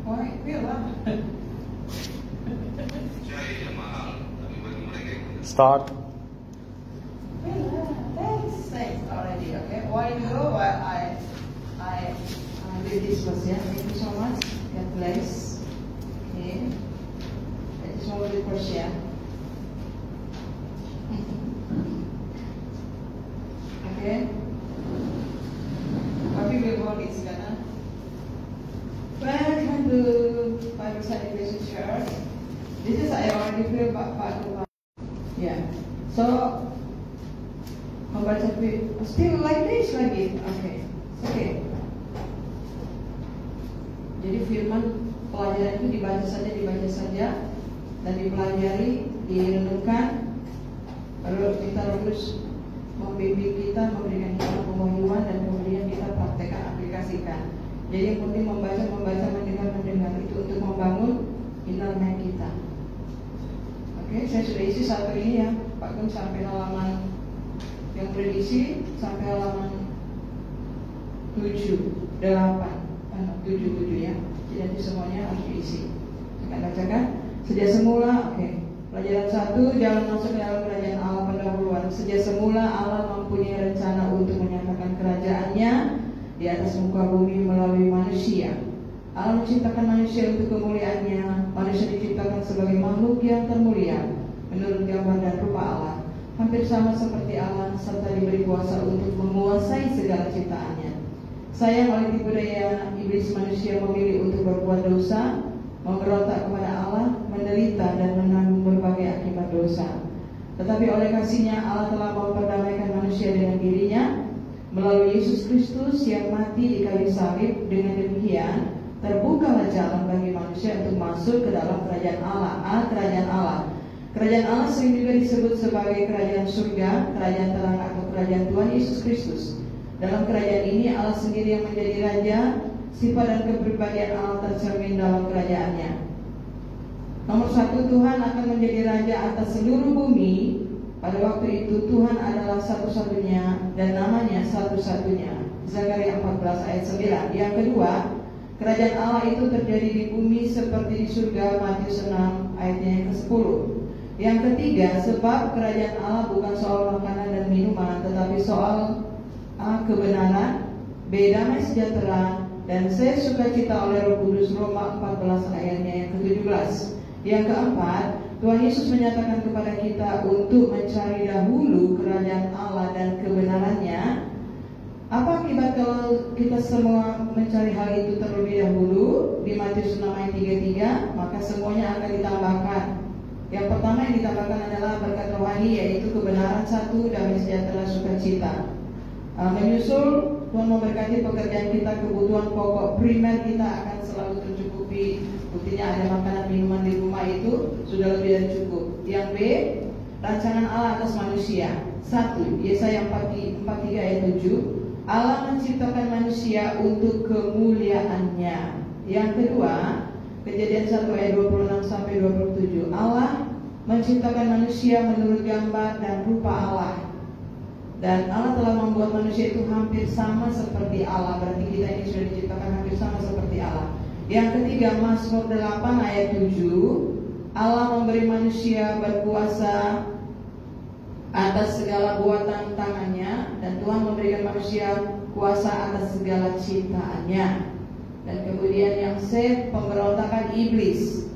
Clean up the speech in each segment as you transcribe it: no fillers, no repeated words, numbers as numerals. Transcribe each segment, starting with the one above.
Wah, iya lah. Start. Thanks already. Okay. While you go, I read this verse. Yeah. Thank you so much. God bless. Okay. I just want to first share. Okay. Tapi before this, karena welcome to Bible Celebration Church. This is I already feel part of. Yeah. So membaca still like this lagi. Okay. Okay. Jadi firman pelajaran itu dibaca saja dan dipelajari, direnungkan. Lalu kita terus membimbing kita, memberikan kita pemahaman dan kemudian kita praktekkan, aplikasikan. Jadi yang penting membaca, mendengar itu untuk membangun inner man kita. Oke, saya sudah isi satu ini ya, Pak Gun, sampai halaman yang berisi sampai halaman 7 ya. Jadi semuanya harus diisi. Kita bacakan. Sejak semula, oke. Pelajaran 1, jalan masuk ke dalam kerajaan Allah pendahuluan. Sejak semula Allah mempunyai rencana untuk menyatakan kerajaannya di atas muka bumi melalui manusia. Allah menciptakan manusia untuk kemuliaannya. Manusia diciptakan sebagai makhluk yang termulia menurut gambar dan rupa Allah, hampir sama seperti Allah, serta diberi kuasa untuk menguasai segala ciptaannya. Sayang oleh tipu daya iblis, manusia memilih untuk berbuat dosa, memberontak kepada Allah, menderita dan menanggung berbagai akibat dosa. Tetapi oleh kasih-Nya Allah telah memperdamaikan manusia dengan dirinya melalui Yesus Kristus yang mati di kayu salib. Dengan demikian terbukalah jalan bagi manusia untuk masuk ke dalam kerajaan Allah. Kerajaan Allah. Kerajaan Allah sering juga disebut sebagai kerajaan surga, kerajaan terang atau kerajaan Tuhan Yesus Kristus. Dalam kerajaan ini Allah sendiri yang menjadi raja. Sifat dan kepribadian Allah tercermin dalam kerajaannya. Nomor 1, Tuhan akan menjadi raja atas seluruh bumi. Pada waktu itu Tuhan adalah satu-satunya dan namanya satu-satunya. Zakaria 14 ayat 9. Yang kedua, kerajaan Allah itu terjadi di bumi seperti di surga. Matius 6 ayatnya yang ke-10. Yang ketiga, sebab kerajaan Allah bukan soal makanan dan minuman, tetapi soal kebenaran, damai sejahtera, dan saya sukacita oleh Roh Kudus. Roma 14 ayatnya yang ke-17. Yang keempat, Tuhan Yesus menyatakan kepada kita untuk mencari dahulu kerajaan Allah dan kebenarannya. Apa akibat kalau kita semua mencari hal itu terlebih dahulu? Di Matius 6 ayat 33, maka semuanya akan ditambahkan. Yang pertama yang ditambahkan adalah berkat rohani, yaitu kebenaran, 1, damai sejahtera, sukacita. Menyusul Tuhan memberkati pekerjaan kita, kebutuhan pokok primer kita akan selalu tercukupi. Buktinya ada makanan minuman di rumah itu sudah lebih dari cukup. Yang B, rancangan Allah atas manusia. 1, Yesaya 43 ayat 7, Allah menciptakan manusia untuk kemuliaannya. Yang kedua, Kejadian 1 ayat 26 sampai 27, Allah menciptakan manusia menurut gambar dan rupa Allah. Dan Allah telah membuat manusia itu hampir sama seperti Allah. Berarti kita ini sudah diciptakan hampir sama seperti Allah. Yang ketiga, Mazmur 8 ayat 7, Allah memberi manusia berkuasa atas segala buatan tangannya, dan Tuhan memberikan manusia kuasa atas segala ciptaannya. Dan kemudian yang C, pemberontakan iblis.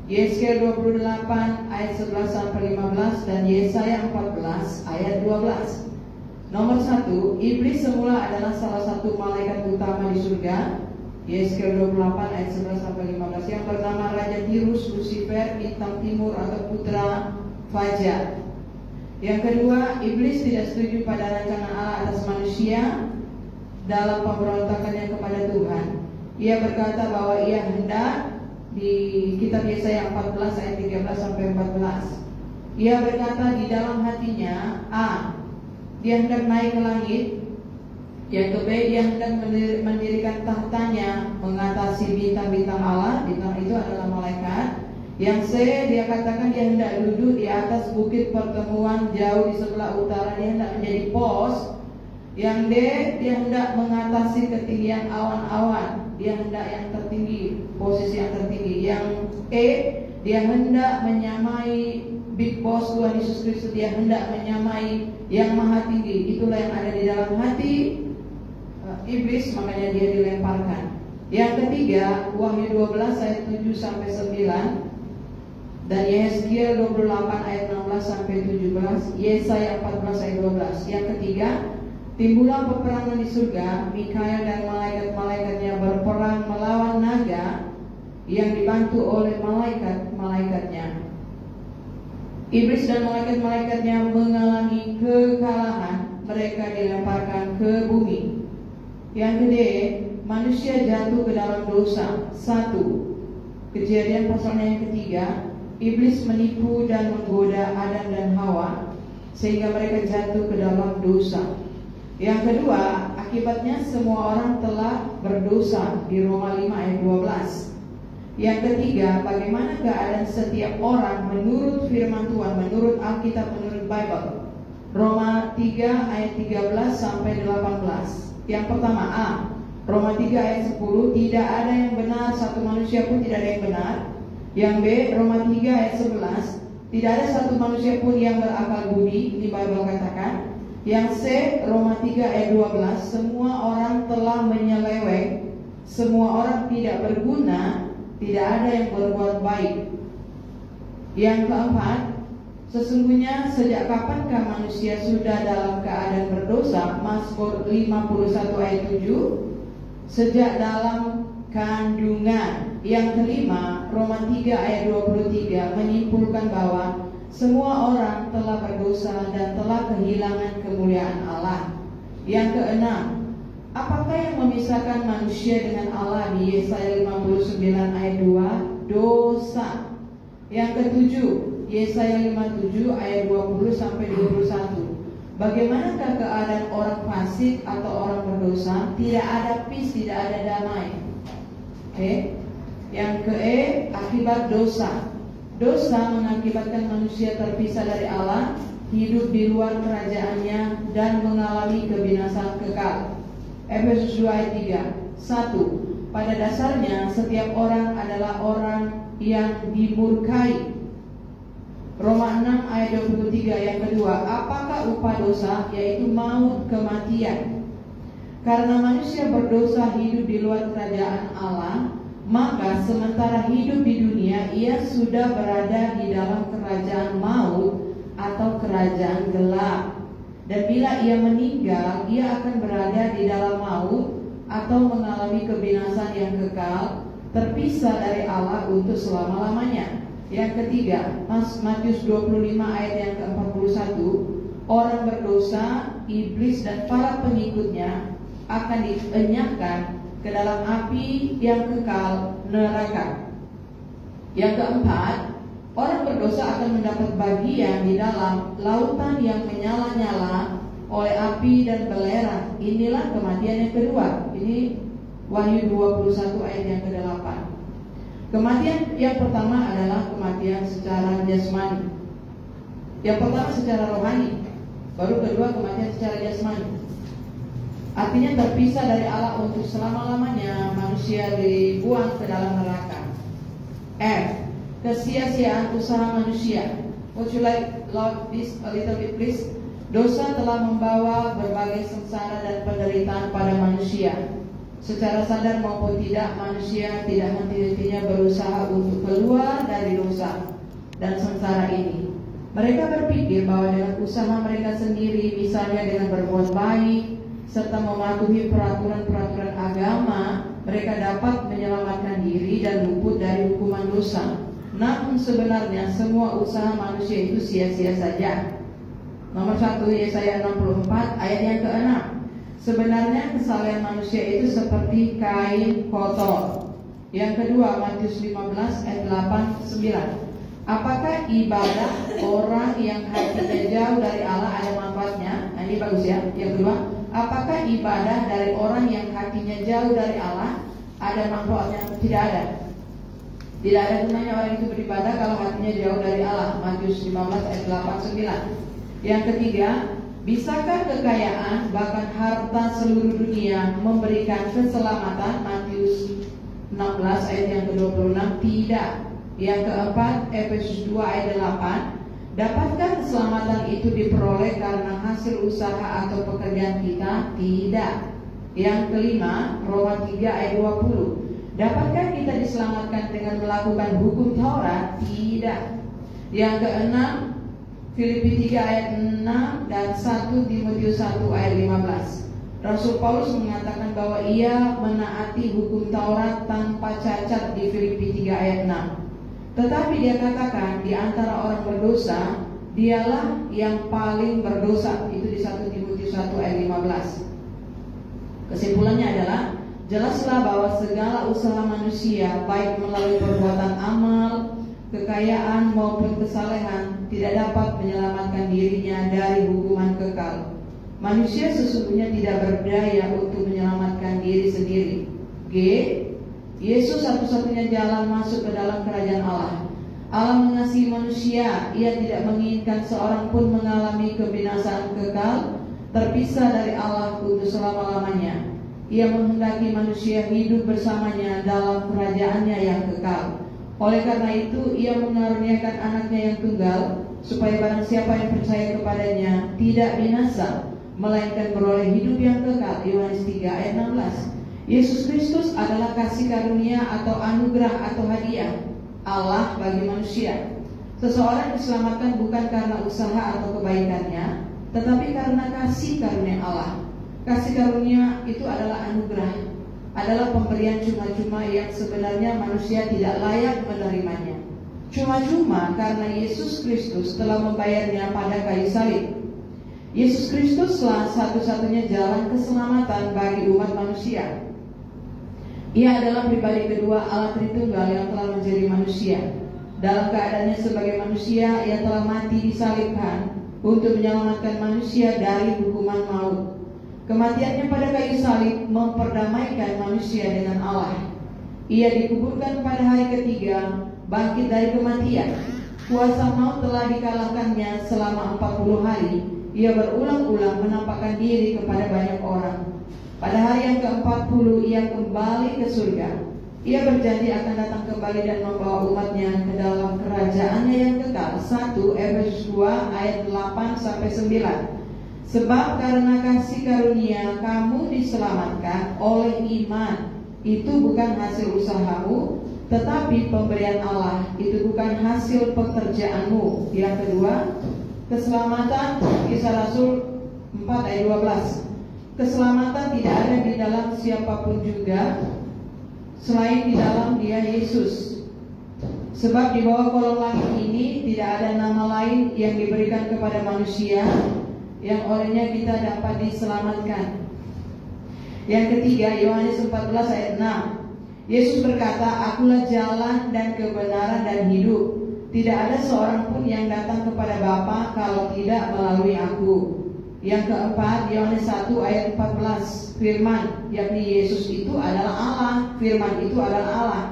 Yesaya 28 ayat 11 sampai 15 dan Yesaya 14 ayat 12. Nomor 1, iblis semula adalah salah satu malaikat utama di surga. Yesaya 28 ayat 11 sampai 15 yang bernama Raja Tirus, Lucifer, bintang timur atau putra fajar. Yang kedua, iblis tidak setuju pada rancangan Allah atas manusia dalam pemberontakannya kepada Tuhan. Ia berkata bahwa ia hendak, di kitab Yesaya 14 ayat 13 sampai 14, ia berkata di dalam hatinya, A, dia hendak naik ke langit. Yang ke B, dia hendak mendirikan tahtanya mengatasi bintang-bintang Allah. Bintang itu adalah malaikat. Yang C, dia katakan dia hendak duduk di atas bukit pertemuan jauh di sebelah utara. Dia hendak menjadi pos. Yang D, dia hendak mengatasi ketinggian awan-awan. Dia hendak yang tertinggi, posisi yang tertinggi. Yang E, dia hendak menyamai Big Boss Tuhan Yesus Kristus, dia hendak menyamai yang maha tinggi. Itulah yang ada di dalam hati iblis, makanya dia dilemparkan. Yang ketiga, Wahyu 12 ayat 7 sampai 9 dan Yehezkiel 28 ayat 16 sampai 17, Yesaya 14 ayat 12. Yang ketiga, timbullah peperangan di surga, Mikael dan malaikat-malaikatnya berperang melawan naga yang dibantu oleh malaikat-malaikatnya. Iblis dan malaikat-malaikatnya mengalami kekalahan, mereka dilemparkan ke bumi. Yang kedua, manusia jatuh ke dalam dosa. 1. Kejadian pasalnya yang ketiga, iblis menipu dan menggoda Adam dan Hawa sehingga mereka jatuh ke dalam dosa. Yang kedua, akibatnya semua orang telah berdosa di Roma 5 ayat 12. Yang ketiga, bagaimana keadaan setiap orang menurut firman Tuhan, menurut Alkitab, menurut Bible. Roma 3 ayat 13 sampai 18. Yang pertama, A. Roma 3 ayat 10, tidak ada yang benar, satu manusia pun tidak ada yang benar. Yang B, Roma 3 ayat 11, tidak ada satu manusia pun yang berakal budi, ini Bible katakan. Yang C, Roma 3 ayat 12, semua orang telah menyeleweng, semua orang tidak berguna, tidak ada yang berbuat baik. Yang keempat, sesungguhnya sejak kapankah manusia sudah dalam keadaan berdosa? Mazmur 51 ayat 7, sejak dalam kandungan. Yang kelima, Roma 3 ayat 23 menyimpulkan bahwa semua orang telah berdosa dan telah kehilangan kemuliaan Allah. Yang keenam, apakah yang memisahkan manusia dengan Allah? Di Yesaya 59 ayat 2, dosa. Yang ketujuh, Yesaya 57 ayat 20 sampai 21. Bagaimanakah keadaan orang fasik atau orang berdosa? Tidak ada peace, tidak ada damai. Yang ke-E, akibat dosa. Dosa mengakibatkan manusia terpisah dari Allah, hidup di luar kerajaannya, dan mengalami kebinasaan kekal. Efesus 2 ayat 3. 1. Pada dasarnya setiap orang adalah orang yang dimurkai. Roma 6 ayat 23. Yang kedua, apakah upah dosa? Yaitu maut, kematian. Karena manusia berdosa hidup di luar kerajaan Allah, maka sementara hidup di dunia ia sudah berada di dalam kerajaan maut atau kerajaan gelap. Dan bila ia meninggal, ia akan berada di dalam maut atau mengalami kebinasan yang kekal, terpisah dari Allah untuk selama-lamanya. Yang ketiga, Matius 25 ayat yang ke-41, orang berdosa, iblis dan para pengikutnya akan dienyahkan ke dalam api yang kekal, neraka. Yang keempat, orang berdosa akan mendapat bagian di dalam lautan yang menyala-nyala oleh api dan belerang. Inilah kematian yang kedua. Ini Wahyu 21 ayat yang ke-8. Kematian yang pertama adalah kematian secara jasmani. Yang pertama secara rohani, baru kedua kematian secara jasmani. Artinya terpisah dari Allah untuk selama-lamanya, manusia dibuang ke dalam neraka. F. Kesia-siaan usaha manusia. Would you like Lord this a little bit please? Dosa telah membawa berbagai sengsara dan penderitaan pada manusia. Secara sadar maupun tidak, manusia tidak henti-hentinya berusaha untuk keluar dari dosa dan sengsara ini. Mereka berpikir bahwa dengan usaha mereka sendiri, misalnya dengan berbuat baik serta mematuhi peraturan-peraturan agama, mereka dapat menyelamatkan diri dan luput dari hukuman dosa. Namun sebenarnya semua usaha manusia itu sia-sia saja. Nomor 1, Yesaya 64 ayat yang ke-6. Sebenarnya kesalahan manusia itu seperti kain kotor. Yang kedua, Matius 15 ayat 8-9. Apakah ibadah orang yang hatinya jauh dari Allah ada manfaatnya? Nah, ini bagus ya. Yang kedua, apakah ibadah dari orang yang hatinya jauh dari Allah ada manfaatnya? Tidak ada. Tidak ada gunanya orang itu beribadah kalau hatinya jauh dari Allah. Matius 15 ayat 8-9. Yang ketiga, bisakah kekayaan bahkan harta seluruh dunia memberikan keselamatan? Matius 16 ayat yang ke-26, tidak. Yang keempat, Efesus 2 ayat 8, dapatkah keselamatan itu diperoleh karena hasil usaha atau pekerjaan kita? Tidak. Yang kelima, Roma 3 ayat 20, dapatkah kita diselamatkan dengan melakukan hukum Taurat? Tidak. Yang keenam, Filipi 3 ayat 6 dan 1 Timotius 1 ayat 15. Rasul Paulus mengatakan bahwa ia menaati hukum Taurat tanpa cacat di Filipi 3 ayat 6. Tetapi dia katakan di antara orang berdosa, dialah yang paling berdosa. Itu di 1 Timotius 1 ayat 15. Kesimpulannya adalah, jelaslah bahwa segala usaha manusia, baik melalui perbuatan amal, kekayaan maupun kesalehan, tidak dapat menyelamatkan dirinya dari hukuman kekal. Manusia sesungguhnya tidak berdaya untuk menyelamatkan diri sendiri. G. Yesus satu-satunya jalan masuk ke dalam kerajaan Allah. Allah mengasihi manusia. Ia tidak menginginkan seorang pun mengalami kebinasaan kekal, terpisah dari Allah untuk selama-lamanya. Ia menghendaki manusia hidup bersamanya dalam kerajaannya yang kekal. Oleh karena itu, ia mengaruniakan anaknya yang tunggal, supaya barang siapa yang percaya kepadanya tidak binasa, melainkan beroleh hidup yang kekal. Yohanes 3 ayat 16. Yesus Kristus adalah kasih karunia atau anugerah atau hadiah Allah bagi manusia. Seseorang diselamatkan bukan karena usaha atau kebaikannya, tetapi karena kasih karunia Allah. Kasih karunia itu adalah anugerah, adalah pemberian cuma-cuma yang sebenarnya manusia tidak layak menerimanya. Cuma-cuma karena Yesus Kristus telah membayarnya pada kayu salib. Yesus Kristuslah satu-satunya jalan keselamatan bagi umat manusia. Ia adalah pribadi kedua Allah Tritunggal yang telah menjadi manusia. Dalam keadaannya sebagai manusia, ia telah mati disalibkan untuk menyelamatkan manusia dari hukuman maut. Kematiannya pada kayu salib memperdamaikan manusia dengan Allah. Ia dikuburkan pada hari ketiga, bangkit dari kematian. Kuasa maut telah dikalahkannya selama 40 hari. Ia berulang-ulang menampakkan diri kepada banyak orang. Pada hari yang ke-40 ia kembali ke surga. Ia berjanji akan datang kembali dan membawa umatnya ke dalam kerajaannya yang kekal. 1 Efesus 2 ayat 8-9. Sebab karena kasih karunia kamu diselamatkan oleh iman. Itu bukan hasil usahamu, tetapi pemberian Allah. Itu bukan hasil pekerjaanmu. Yang kedua, keselamatan. Kisah Rasul 4 ayat 12. Keselamatan tidak ada di dalam siapapun juga selain di dalam Dia Yesus. Sebab di bawah kolong langit ini tidak ada nama lain yang diberikan kepada manusia yang olehnya kita dapat diselamatkan. Yang ketiga, Yohanes 14 ayat 6. Yesus berkata, Akulah jalan dan kebenaran dan hidup. Tidak ada seorang pun yang datang kepada Bapa kalau tidak melalui Aku. Yang keempat, Yohanes 1 ayat 14, firman, yakni Yesus itu adalah Allah, firman itu adalah Allah.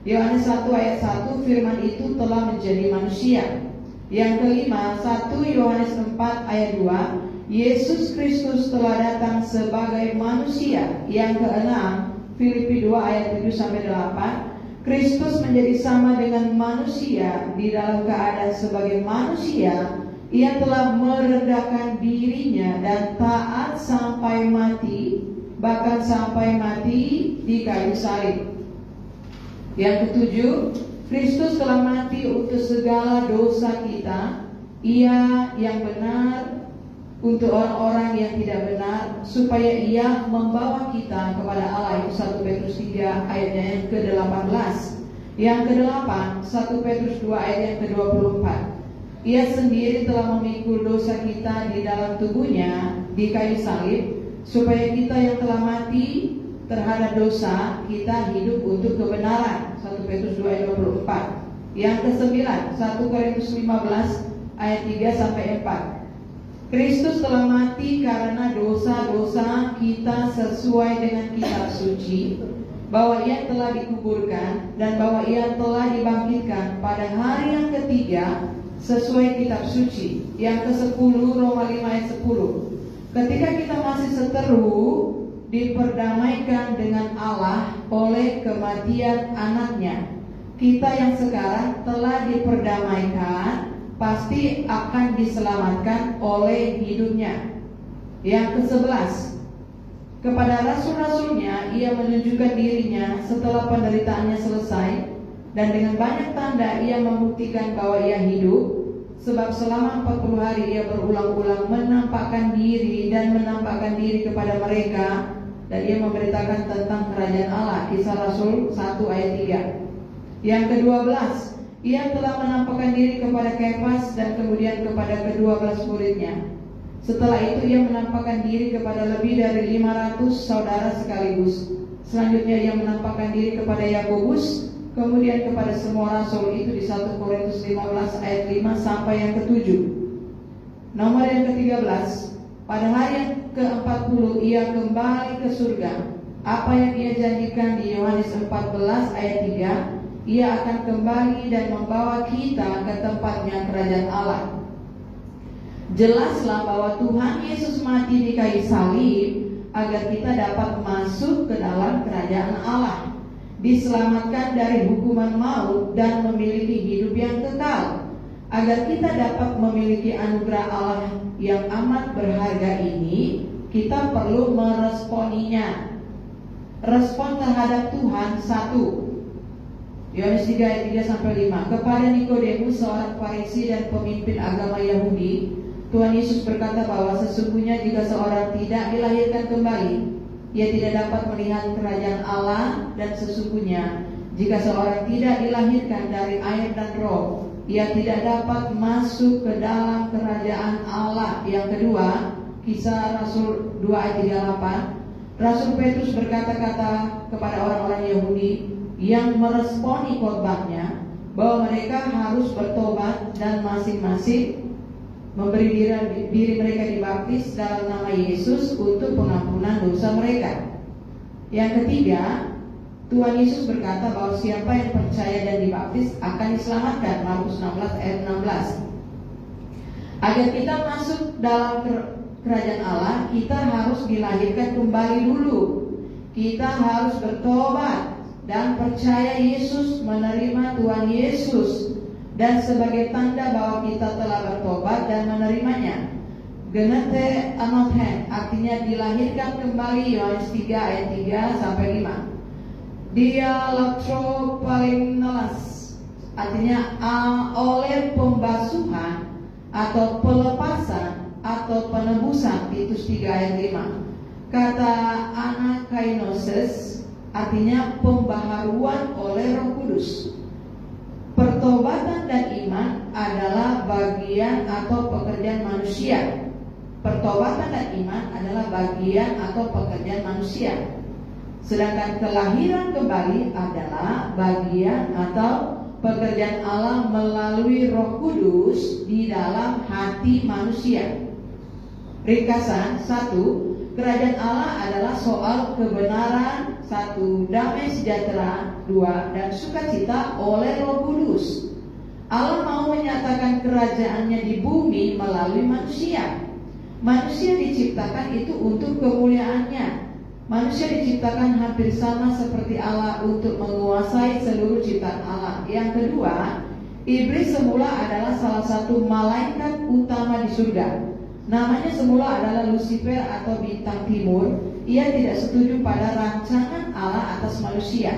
Yohanes 1 ayat 1, firman itu telah menjadi manusia. Yang kelima, 1 Yohanes 4 ayat 2, Yesus Kristus telah datang sebagai manusia. Yang keenam, Filipi 2 ayat 7-8, Kristus menjadi sama dengan manusia di dalam keadaan sebagai manusia. Ia telah merendahkan dirinya dan taat sampai mati, bahkan sampai mati di kayu salib. Yang ketujuh, Kristus telah mati untuk segala dosa kita. Ia yang benar untuk orang-orang yang tidak benar, supaya ia membawa kita kepada Allah. Itu 1 Petrus 3 ayatnya yang ke-18. Yang ke-8, 1 Petrus 2 ayat yang ke-24. Ia sendiri telah memikul dosa kita di dalam tubuhnya di kayu salib, supaya kita yang telah mati terhadap dosa, kita hidup untuk kebenaran. 1 Petrus 2 ayat 24. Yang ke-9, 1 Korintus 15 ayat 3-4. Kristus telah mati karena dosa-dosa kita sesuai dengan kitab suci, bahwa ia telah dikuburkan dan bahwa ia telah dibangkitkan pada hari yang ketiga sesuai kitab suci. Yang ke-10, Roma 5 ayat 10. Ketika kita masih seteru diperdamaikan dengan Allah oleh kematian anaknya. Kita yang sekarang telah diperdamaikan pasti akan diselamatkan oleh hidupnya. Yang ke-11, kepada rasul-rasulnya ia menunjukkan dirinya setelah penderitaannya selesai, dan dengan banyak tanda ia membuktikan bahwa ia hidup. Sebab selama 40 hari ia berulang-ulang menampakkan diri kepada mereka, dan ia memberitakan tentang kerajaan Allah. Kisah Rasul 1 ayat 3. Yang ke-12, ia telah menampakkan diri kepada Kefas dan kemudian kepada ke-12 muridnya. Setelah itu ia menampakkan diri kepada lebih dari 500 saudara sekaligus. Selanjutnya ia menampakkan diri kepada Yakobus, kemudian kepada semua rasul. Itu di 1 Korintus 15 ayat 5 sampai yang ke-7. Nomor yang ke-13, pada hari yang ke-40 ia kembali ke surga. Apa yang ia janjikan di Yohanes 14 ayat 3, ia akan kembali dan membawa kita ke tempatnya kerajaan Allah. Jelaslah bahwa Tuhan Yesus mati di kayu salib agar kita dapat masuk ke dalam kerajaan Allah, diselamatkan dari hukuman maut dan memiliki hidup yang kekal. Agar kita dapat memiliki anugerah Allah yang amat berharga ini, kita perlu meresponinya. Respon terhadap Tuhan 1. Yohanes 3 ayat 3 sampai 5. Kepada Nikodemus, seorang Farisi dan pemimpin agama Yahudi, Tuhan Yesus berkata bahwa sesungguhnya jika seorang tidak dilahirkan kembali, ia tidak dapat melihat kerajaan Allah. Dan sesungguhnya jika seorang tidak dilahirkan dari air dan roh, ia tidak dapat masuk ke dalam kerajaan Allah. Yang kedua, Kisah Rasul 2 ayat 38. Rasul Petrus berkata-kata kepada orang-orang Yahudi yang meresponi khotbahnya bahwa mereka harus bertobat dan masing-masing memberi diri mereka dibaptis dalam nama Yesus untuk pengampunan dosa mereka. Yang ketiga, Tuhan Yesus berkata bahwa siapa yang percaya dan dibaptis akan diselamatkan. Markus 16 ayat 16. Agar kita masuk dalam kerajaan Allah, kita harus dilahirkan kembali dulu. Kita harus bertobat dan percaya Yesus, menerima Tuhan Yesus. Dan sebagai tanda bahwa kita telah bertobat dan menerimanya, genete anothen, artinya dilahirkan kembali. Yohanes 3 ayat 3 sampai 5. Dialatropalimnelas, artinya oleh pembasuhan atau pelepasan atau penebusan. Titus 3 ayat 5. Kata anakainosis, artinya pembaharuan oleh Roh Kudus. Pertobatan dan iman adalah bagian atau pekerjaan manusia. Pertobatan dan iman adalah bagian atau pekerjaan manusia. Sedangkan kelahiran kembali adalah bagian atau pekerjaan Allah melalui Roh Kudus di dalam hati manusia. Ringkasan 1. Kerajaan Allah adalah soal kebenaran 1. Damai sejahtera 2. Dan sukacita oleh Roh Kudus. Allah mau menyatakan kerajaannya di bumi melalui manusia. Manusia diciptakan itu untuk kemuliaannya. Manusia diciptakan hampir sama seperti Allah untuk menguasai seluruh ciptaan Allah. Yang kedua, iblis semula adalah salah satu malaikat utama di surga. Namanya semula adalah Lucifer atau bintang timur. Ia tidak setuju pada rancangan Allah atas manusia.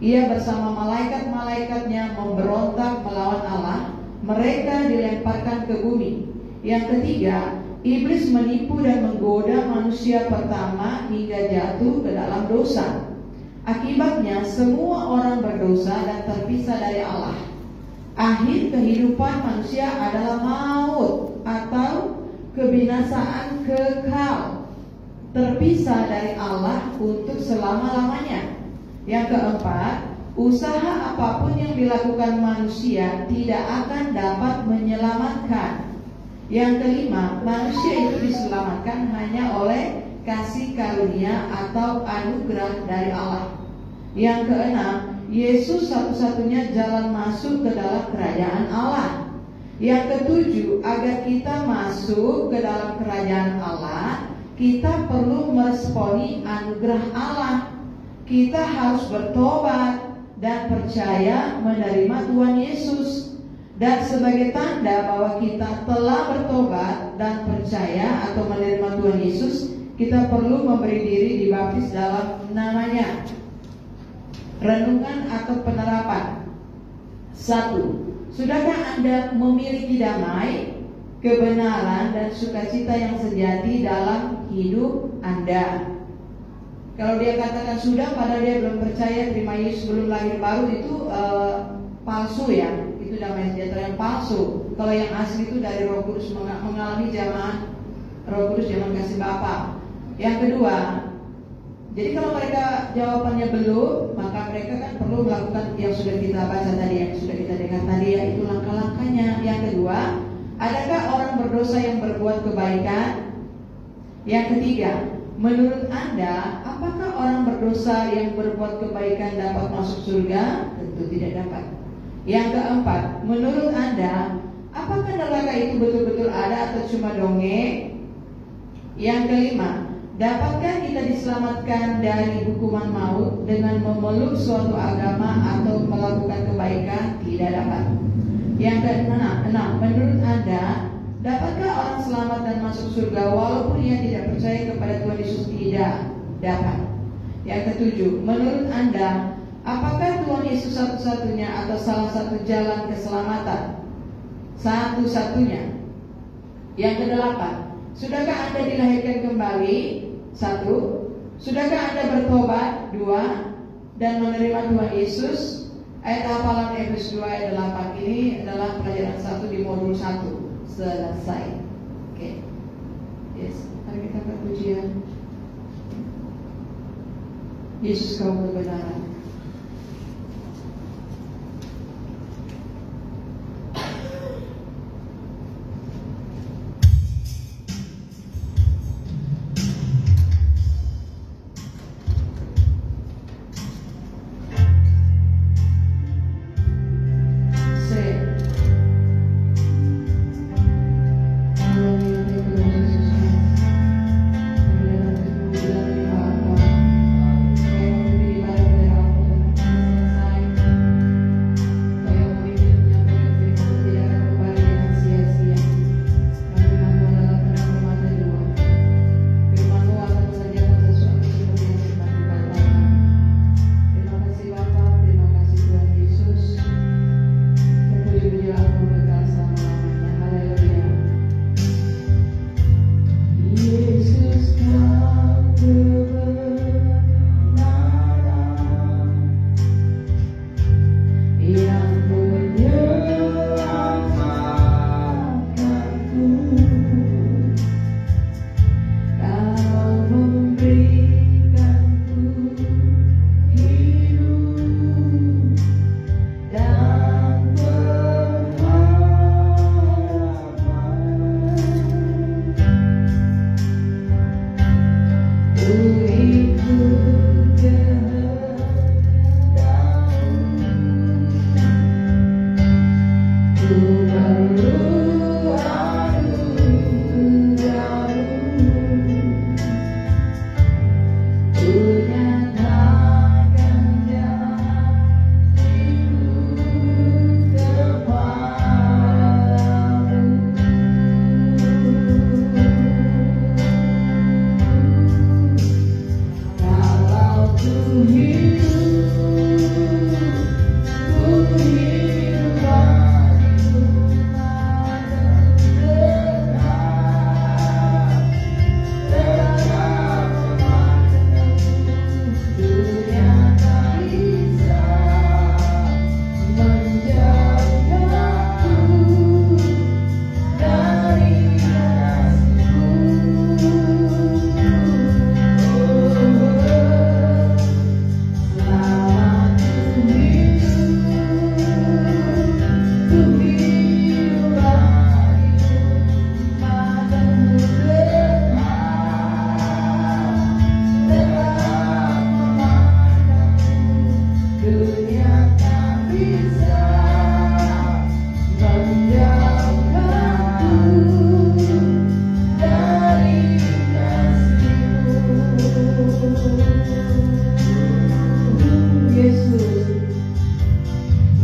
Ia bersama malaikat-malaikatnya memberontak melawan Allah. Mereka dilemparkan ke bumi. Yang ketiga, iblis menipu dan menggoda manusia pertama hingga jatuh ke dalam dosa. Akibatnya semua orang berdosa dan terpisah dari Allah. Akhir kehidupan manusia adalah maut atau kebinasaan kekal, terpisah dari Allah untuk selama-lamanya. Yang keempat, usaha apapun yang dilakukan manusia tidak akan dapat menyelamatkan. Yang kelima, manusia itu diselamatkan hanya oleh kasih karunia atau anugerah dari Allah. Yang keenam, Yesus satu-satunya jalan masuk ke dalam kerajaan Allah. Yang ketujuh, agar kita masuk ke dalam kerajaan Allah, kita perlu meresponi anugerah Allah. Kita harus bertobat dan percaya menerima Tuhan Yesus. Dan sebagai tanda bahwa kita telah bertobat dan percaya atau menerima Tuhan Yesus, kita perlu memberi diri dibaptis dalam namanya. Renungan atau penerapan. 1. Sudahkah Anda memiliki damai, kebenaran, dan sukacita yang sejati dalam hidup Anda? Kalau dia katakan sudah, padahal dia belum percaya terima Yesus, belum lahir baru, itu palsu ya. Itu damai sejahtera yang palsu. Kalau yang asli itu dari Roh Kudus, mengalami zaman Roh Kudus, zaman kasih Bapa. Yang kedua, jadi kalau mereka jawabannya belum, maka mereka kan perlu melakukan yang sudah kita baca tadi, yang sudah kita dengar tadi, yaitu langkah-langkahnya. Yang kedua, adakah orang berdosa yang berbuat kebaikan? Yang ketiga, menurut Anda, apakah orang berdosa yang berbuat kebaikan dapat masuk surga? Tentu tidak dapat. Yang keempat, menurut Anda, apakah neraka itu betul-betul ada atau cuma dongeng? Yang kelima, dapatkah kita diselamatkan dari hukuman maut dengan memeluk suatu agama atau melakukan kebaikan? Tidak dapat. Yang keenam, menurut Anda, dapatkah orang selamat dan masuk surga walaupun ia tidak percaya kepada Tuhan Yesus? Tidak dapat. Yang ketujuh, menurut Anda, apakah Tuhan Yesus satu-satunya atau salah satu jalan keselamatan? Satu-satunya. Yang kedelapan, sudahkah Anda dilahirkan kembali? 1. Sudahkah Anda bertobat? 2. Dan menerima Tuhan Yesus? Ayat hafalan Efesus 2 ayat 8 ini adalah pelajaran 1 di modul 1. Selesai. Oke. Yes, mari kita angkat pujian. Yesus, kau kebenaran.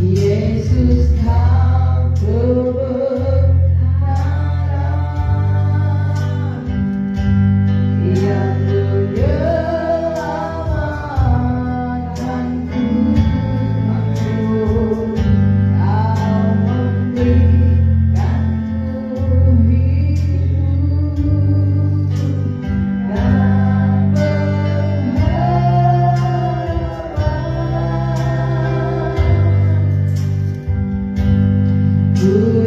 Yesus kau kebenaran yang menyelamatkanku. Kau memberikanku hidup dan pengharapan. Ku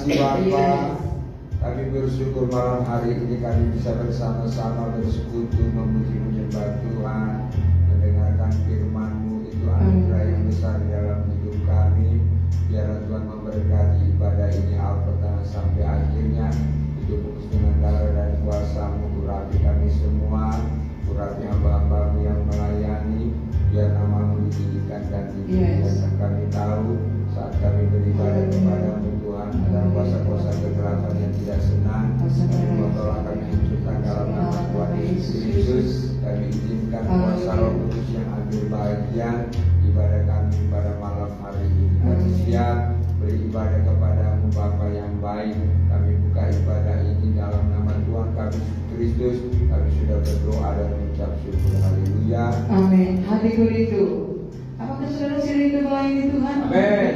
kasih Bapa. Kami bersyukur malam hari ini kami bisa bersama-sama bersekutu memuji menyembah Tuhan, mendengarkan firman-Mu. Itu anugerah yang besar di dalam hidup kami. Biarlah Tuhan memberkati ibadah ini awal pertengahan sampai akhirnya. Hidup dengan darah dan kuasa-Mu, urapi kami semua, urapi hamba-hamba-Mu yang melayani. Biar nama-Mu ditinggikan dan dimuliakan. Kami tahu saat kami beribadah kepada-Mu Tuhan, ada kuasa-kuasa kegelapan yang tidak senang. Kami tolong kami hancurkan dalam nama Tuhan Yesus Kristus. Kami izinkan kuasa Roh Kudus yang ambil bagian ibadah kami pada malam hari ini. Kami siap beribadah kepada-Mu Bapa yang baik. Kami buka ibadah ini dalam nama Tuhan kami Yesus Kristus. Kami sudah berdoa dan mengucap syukur. Haleluya. Amin. Hatiku rindu. Apakah saudara rindu melayani Tuhan? Amin.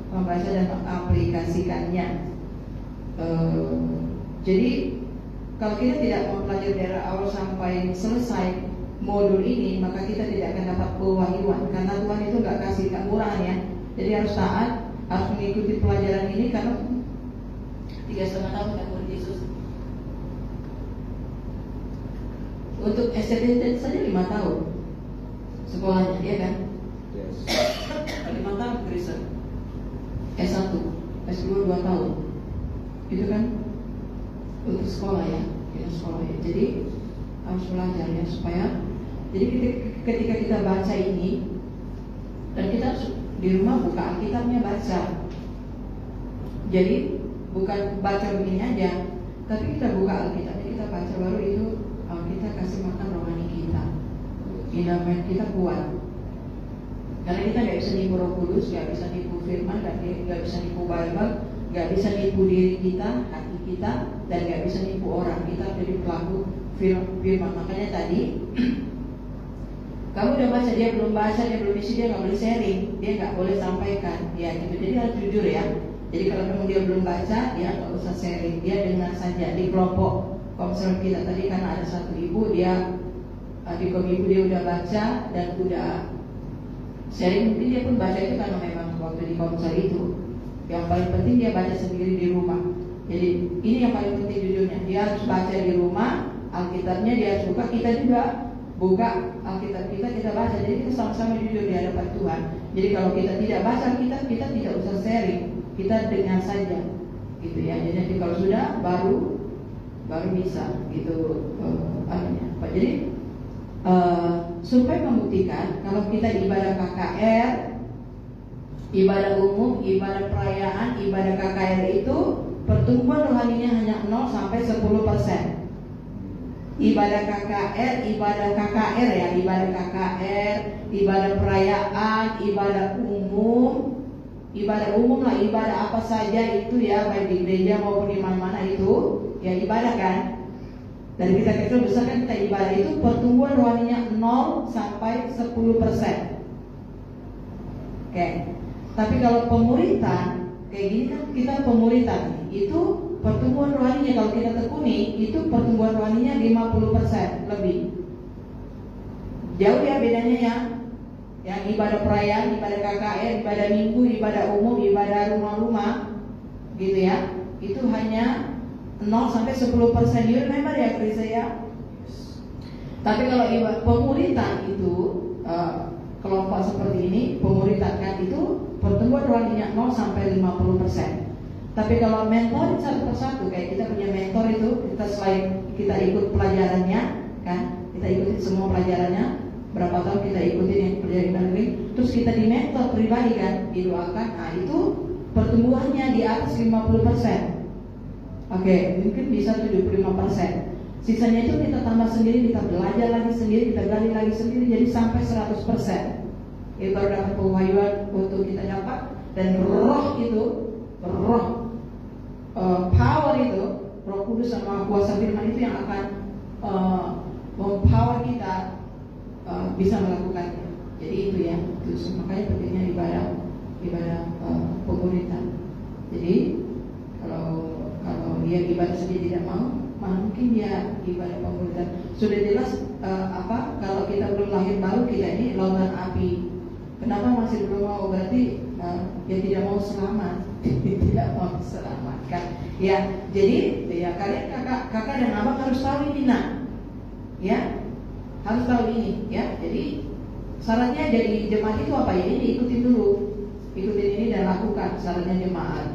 Membaca dan mengaplikasikannya. Jadi kalau kita tidak mempelajari dari awal sampai selesai modul ini, maka kita tidak akan dapat pewahyuan, karena Tuhan itu nggak kasih kemurahan ya. Jadi harus taat, harus mengikuti pelajaran ini karena 3,5 tahun kan murid Yesus. Untuk STT saja 5 tahun sekolahnya, ya kan? 5 tahun Kristen. S1, S2 2 tahun. Itu kan untuk sekolah ya, sekolah ya. Jadi harus belajar ya supaya. Jadi ketika kita baca ini dan kita di rumah buka Alkitabnya baca. Jadi bukan baca begini aja, tapi kita buka Alkitabnya, kita baca, baru itu kita kasih makan rohani kita. Iman kita kuat. Karena kita nggak bisa nipu Roh Kudus, nggak bisa nipu Firman, nggak bisa nipu Bible, nggak bisa nipu diri kita, hati kita, dan nggak bisa nipu orang. Kita jadi pelaku Firman. Makanya tadi kamu udah baca, dia belum isi, dia nggak boleh sharing, dia nggak boleh sampaikan, ya gitu. Jadi harus jujur ya. Jadi kalau memang dia belum baca, dia nggak usah sharing, dia dengar saja di kelompok komsel kita tadi. Karena ada satu ibu, dia di ibu dia udah baca dan udah sharing. Mungkin dia pun baca itu karena memang waktu di komsel itu. Yang paling penting dia baca sendiri di rumah. Jadi ini yang paling penting judulnya. Dia harus baca di rumah, Alkitabnya dia harus buka, kita juga buka Alkitab kita baca. Jadi kita sama-sama jujur di hadapan Tuhan. Jadi kalau kita tidak baca Alkitab, kita tidak usah sharing, kita dengar saja, gitu ya. Jadi kalau sudah baru bisa gitu Pak. Jadi supaya membuktikan kalau kita ibadah KKR, ibadah umum, ibadah perayaan, ibadah KKR itu pertumbuhan rohaninya hanya 0 sampai 10%. Ibadah KKR ya, ibadah KKR, ibadah perayaan, ibadah umum lah, ibadah apa saja itu ya, baik di gereja maupun di mana-mana itu ya ibadah kan. Dari kita kecil besar kan kita ibadah, itu pertumbuhan rohaninya 0 sampai 10%. Oke. Tapi kalau pemuritan kayak gini kan, kita pemuritan itu pertumbuhan rohaninya kalau kita tekuni itu pertumbuhan rohaninya 50% lebih. Jauh ya bedanya ya. Yang ibadah perayaan, ibadah KKR, ibadah minggu, ibadah umum, ibadah rumah-rumah gitu ya. Itu hanya 0 sampai 10%. You remember ya Krista ya? Tapi kalau ibadah pemuritan itu kelompok seperti ini, pemuritan kan itu pertumbuhan rohaninya 0 sampai 50%. Tapi kalau mentor satu persatu, kayak kita punya mentor itu, kita selain kita ikut pelajarannya, kan, kita ikutin semua pelajarannya, berapa tahun kita ikutin yang pelajaran ini, terus kita di mentor pribadi kan, didoakan, nah itu pertumbuhannya di atas 50%. Oke, mungkin bisa 75%. Sisanya itu kita tambah sendiri, kita belajar lagi sendiri, kita gali lagi sendiri, jadi sampai 100%. Itu baru dapat pewahyuan untuk kita dapat, dan roh itu, power itu, Roh Kudus sama kuasa firman itu yang akan mempower kita bisa melakukannya. Jadi itu ya, itu makanya pentingnya ibadah pemuritan. Jadi kalau dia ibadah saja tidak mau, mungkin dia ibadah pemuritan. Sudah jelas kalau kita belum lahir baru, kita ini lautan api. Kenapa masih belum mau? Berarti ya tidak mau selamat, tidak mau selamatkan. Ya, jadi ya kalian kakak dan abang harus tahu ini ya, harus tahu ini ya. Jadi syaratnya jadi jemaat itu apa ya? Ini ikutin dulu, ikutin ini dan lakukan syaratnya jemaat.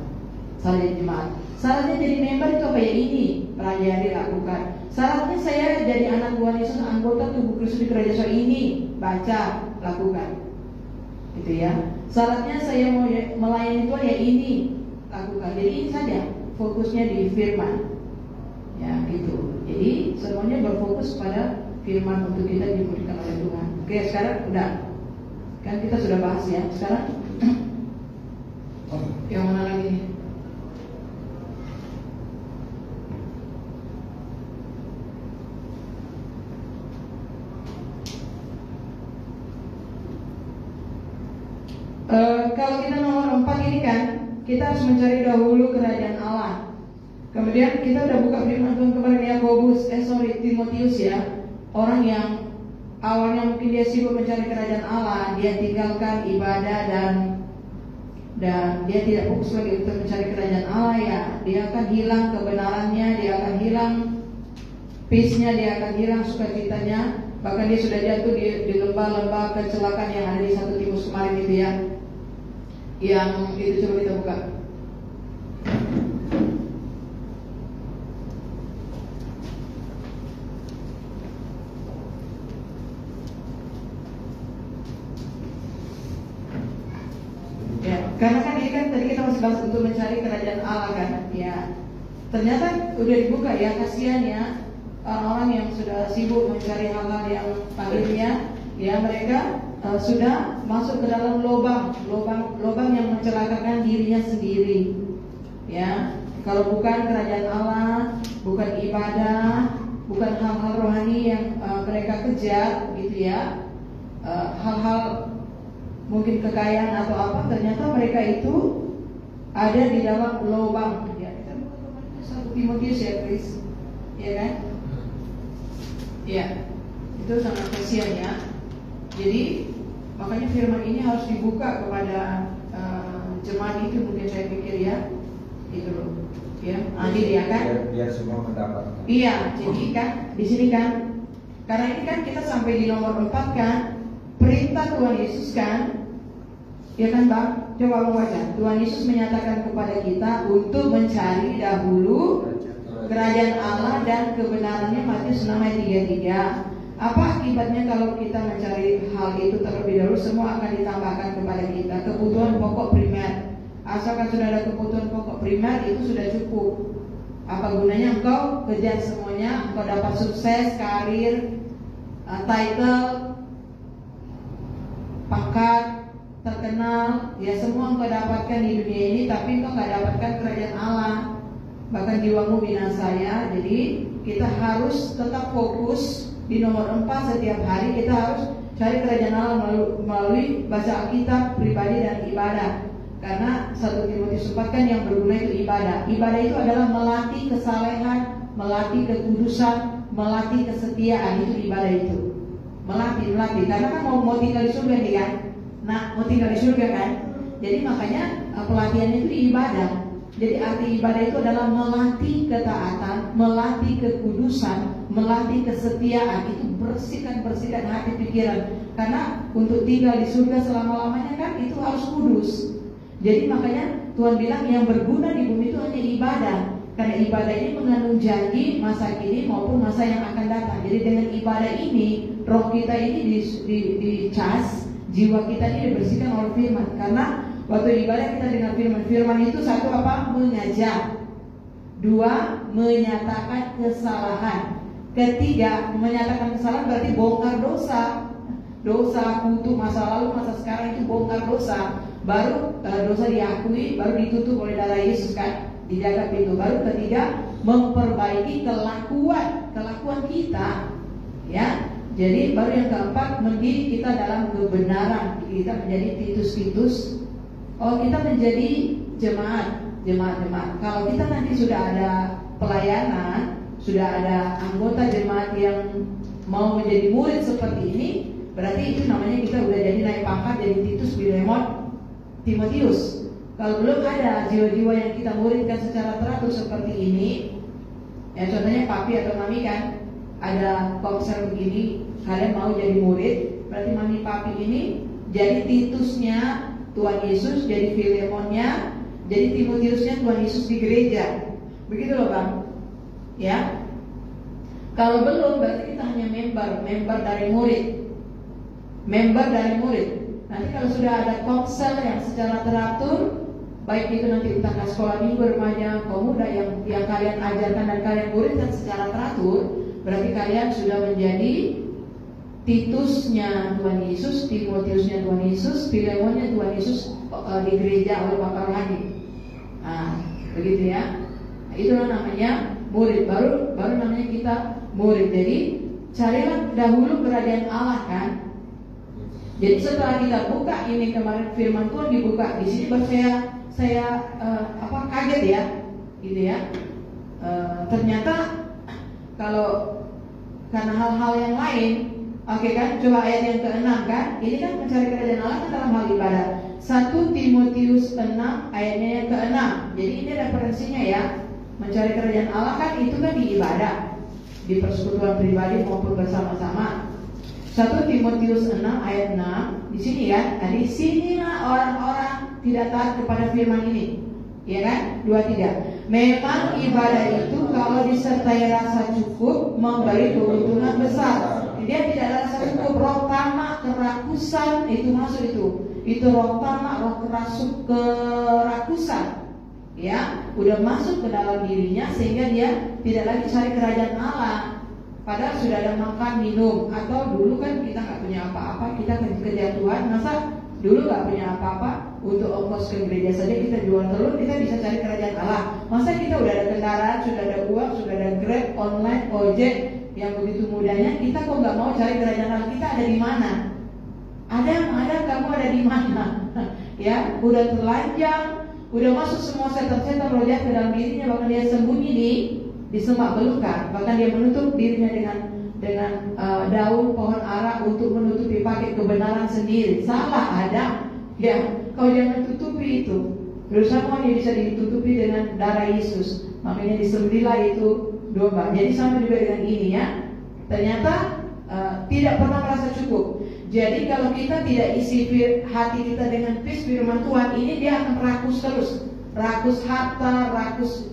Syaratnya jadi member itu apa ya? Ini pelajari, lakukan. Syaratnya saya jadi anak Tuhan Yesus, anggota tubuh Kristus di kerajaan ini, baca, lakukan. Gitu ya. Syaratnya saya mau melayani Tuhan ya ini, lakukan. Jadi ini saja fokusnya di firman. Ya gitu. Jadi semuanya berfokus pada firman untuk kita dimurnikan oleh Tuhan. Oke, sekarang udah. Kan kita sudah bahas ya. Sekarang yang mana lagi? Kalau kita nomor 4 ini kan, kita harus mencari dahulu kerajaan Allah. Kemudian kita udah buka firman Tuhan kemarin Timotius ya. Orang yang awalnya mungkin dia sibuk mencari kerajaan Allah, dia tinggalkan ibadah dan dia tidak fokus lagi untuk mencari kerajaan Allah ya. Dia akan hilang kebenarannya, dia akan hilang peace-nya, dia akan hilang sukacitanya. Bahkan dia sudah jatuh di lembah-lembah kecelakaan yang ada di 1 Timotius kemarin itu ya. Yang itu coba kita buka. Ya, karena kan ini kan tadi kita masih bahas untuk mencari kerajaan Allah kan. Ya, ternyata udah dibuka ya, kasihan ya orang-orang yang sudah sibuk mencari hal-hal yang panggilnya, ya mereka sudah masuk ke dalam lubang yang mencelakakan dirinya sendiri. Ya, kalau bukan kerajaan Allah, bukan ibadah, bukan hal-hal rohani yang mereka kejar, gitu ya, hal-hal mungkin kekayaan atau apa, ternyata mereka itu ada di dalam lubang. Ya, kita 1 Timotius ya, Chris. Ya kan? Ya, itu sangat kasihan ya. Jadi makanya firman ini harus dibuka kepada jemaat itu, mungkin saya pikir ya, itu loh. Ya, adil ya kan? Biar semua mendapatkan. Iya, jadi kan di sini kan, karena ini kan kita sampai di nomor 4 kan, perintah Tuhan Yesus kan, ya kan Bang? Coba Bang baca. Tuhan Yesus menyatakan kepada kita untuk mencari dahulu kerajaan Allah dan kebenarannya, Matius 6 ayat 33. Apa akibatnya kalau kita mencari hal itu terlebih dahulu? Semua akan ditambahkan kepada kita. Kebutuhan pokok primer, asalkan sudah ada kebutuhan pokok primer, itu sudah cukup. Apa gunanya engkau kejar semuanya, engkau dapat sukses, karir, title, pangkat, terkenal, ya semua engkau dapatkan di dunia ini, tapi engkau gak dapatkan kerajaan Allah, bahkan jiwamu binasa ya. Jadi kita harus tetap fokus di nomor 4 setiap hari. Kita harus cari kerajaan Allah melalui baca Alkitab, pribadi dan ibadah. Karena 1 Timotius 4 kan yang berguna itu ibadah. Ibadah itu adalah melatih kesalehan, melatih kekudusan, melatih kesetiaan. Itu ibadah itu. Melatih. Karena kan mau tinggal di surga nih kan. Nah, mau tinggal di surga kan. Jadi makanya pelatihan itu ibadah. Jadi arti ibadah itu adalah melatih ketaatan, melatih kekudusan, melatih kesetiaan. Itu bersihkan hati pikiran. Karena untuk tinggal di surga selama-lamanya kan itu harus kudus. Jadi makanya Tuhan bilang yang berguna di bumi itu hanya ibadah. Karena ibadah ini mengandung janji masa kini maupun masa yang akan datang. Jadi dengan ibadah ini, roh kita ini dicas, jiwa kita ini dibersihkan oleh firman. Karena waktu ibadah kita dengar firman. Firman itu satu apa? Mengajar. 2, menyatakan kesalahan. 3, menyatakan kesalahan berarti bongkar dosa. Dosa, kutuk, masa lalu, masa sekarang itu bongkar dosa. Baru dosa diakui, baru ditutup oleh darah Yesus kan, dijaga pintu. Baru 3, memperbaiki kelakuan kita, ya. Jadi baru yang 4, mendidik kita dalam kebenaran. Kita menjadi Titus. Oh, kita menjadi jemaat. Kalau kita nanti sudah ada pelayanan, sudah ada anggota jemaat yang mau menjadi murid seperti ini, berarti itu namanya kita udah jadi naik pangkat jadi Titus, Filemon, Timotius. Kalau belum ada jiwa-jiwa yang kita muridkan secara teratur seperti ini, ya contohnya papi atau mami kan, ada konser begini, kalian mau jadi murid, berarti mami papi ini jadi Titusnya Tuhan Yesus, jadi Filemonnya, jadi Timotiusnya Tuhan Yesus di gereja. Begitu loh Bang. Ya. Kalau belum berarti kita hanya member dari murid. Nanti kalau sudah ada komsel yang secara teratur, baik itu nanti entah sekolah minggu, remaja, kaum muda yang kalian ajarkan dan kalian muridkan secara teratur, berarti kalian sudah menjadi Titusnya Tuhan Yesus, Timotiusnya Tuhan Yesus, Filemonnya Tuhan Yesus di gereja oleh Bapak Rohani. Nah, begitu ya. Nah, itulah namanya murid. Baru namanya kita murid. Jadi carilah dahulu kerajaan Allah kan. Jadi setelah kita buka ini kemarin firman Tuhan dibuka di sini, baru saya kaget ya, gitu ya. Ternyata kalau karena hal-hal yang lain, oke kan? Coba ayat yang ke-6 kan? Ini kan mencari kerajaan Allah kan dalam hal ibadah. 1 Timotius 6 ayatnya yang ke-6. Jadi ini referensinya ya. Mencari kerajaan Allah kan itu kan di ibadah, di persekutuan pribadi maupun bersama-sama. 1 Timotius 6 ayat 6 di sini ya. Nah, di sinilah orang-orang tidak taat kepada firman ini. Ya kan? 2-3. Memang ibadah itu kalau disertai rasa cukup memberi keuntungan besar. Dia tidak ada rasa cukup. Roh tamak, kerakusan itu masuk itu. Itu roh tamak, roh kerakusan. Ya, udah masuk ke dalam dirinya sehingga dia tidak lagi cari kerajaan Allah. Padahal sudah ada makan, minum. Atau dulu kan kita nggak punya apa-apa, kita kerja Tuhan. Masa dulu nggak punya apa-apa, untuk ongkos ke gereja saja kita jual telur, kita bisa cari kerajaan Allah. Masa kita udah ada kendaraan, sudah ada uang, sudah ada Grab, online, ojek yang begitu mudahnya, kita kok nggak mau cari kerajaan Allah? Kita ada di mana? Ada, kamu ada di mana? Ya, udah telanjang, udah masuk semua setan-setan roh jahat ke dalam dirinya, bahkan dia sembunyi di semak belukar, bahkan dia menutup dirinya dengan daun pohon ara untuk menutupi pakai kebenaran sendiri. Salah Adam, ya, kau jangan tutupi itu. Dosa semuanya bisa ditutupi dengan darah Yesus. Makanya disembelihlah itu domba. Jadi sama juga dengan ini ya. Ternyata tidak pernah merasa cukup. Jadi kalau kita tidak isi hati kita dengan firman Tuhan, ini dia akan rakus terus. Rakus harta, rakus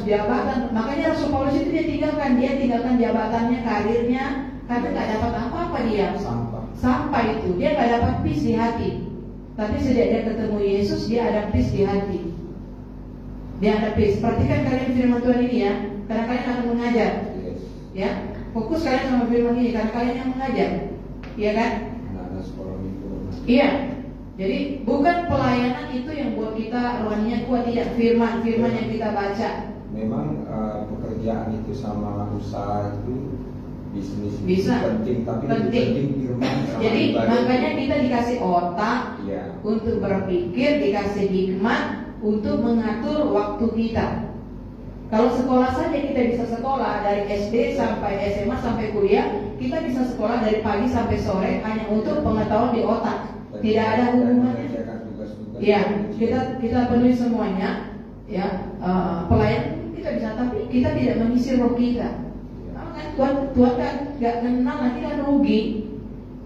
jabatan. Makanya Rasul Paulus itu dia tinggalkan jabatannya, karirnya, karena nggak dapat apa-apa dia. Sampah itu, dia nggak dapat peace di hati. Tapi sejak dia ketemu Yesus, dia ada peace di hati. Dia ada peace. Perhatikan kalian firman Tuhan ini ya, karena kalian akan mengajar. Ya, fokus kalian sama firman ini, karena kalian yang mengajar. Iya kan? Iya. Jadi bukan pelayanan itu yang buat kita rohaninya kuat, tidak, firman yang kita baca. Memang pekerjaan itu sama usaha itu bisnis bisa itu penting, tapi penting firman sama jadi ibadah. Makanya kita dikasih otak untuk berpikir, dikasih hikmat untuk mengatur waktu kita. Kalau sekolah saja kita bisa sekolah dari SD sampai SMA sampai kuliah, kita bisa sekolah dari pagi sampai sore hanya untuk pengetahuan di otak. Tidak ada hubungannya. Ya, kita penuhi semuanya. Ya, pelayan kita bisa, tapi kita tidak mengisi roh kita. Tuhan kan nggak kenal, nanti kan rugi.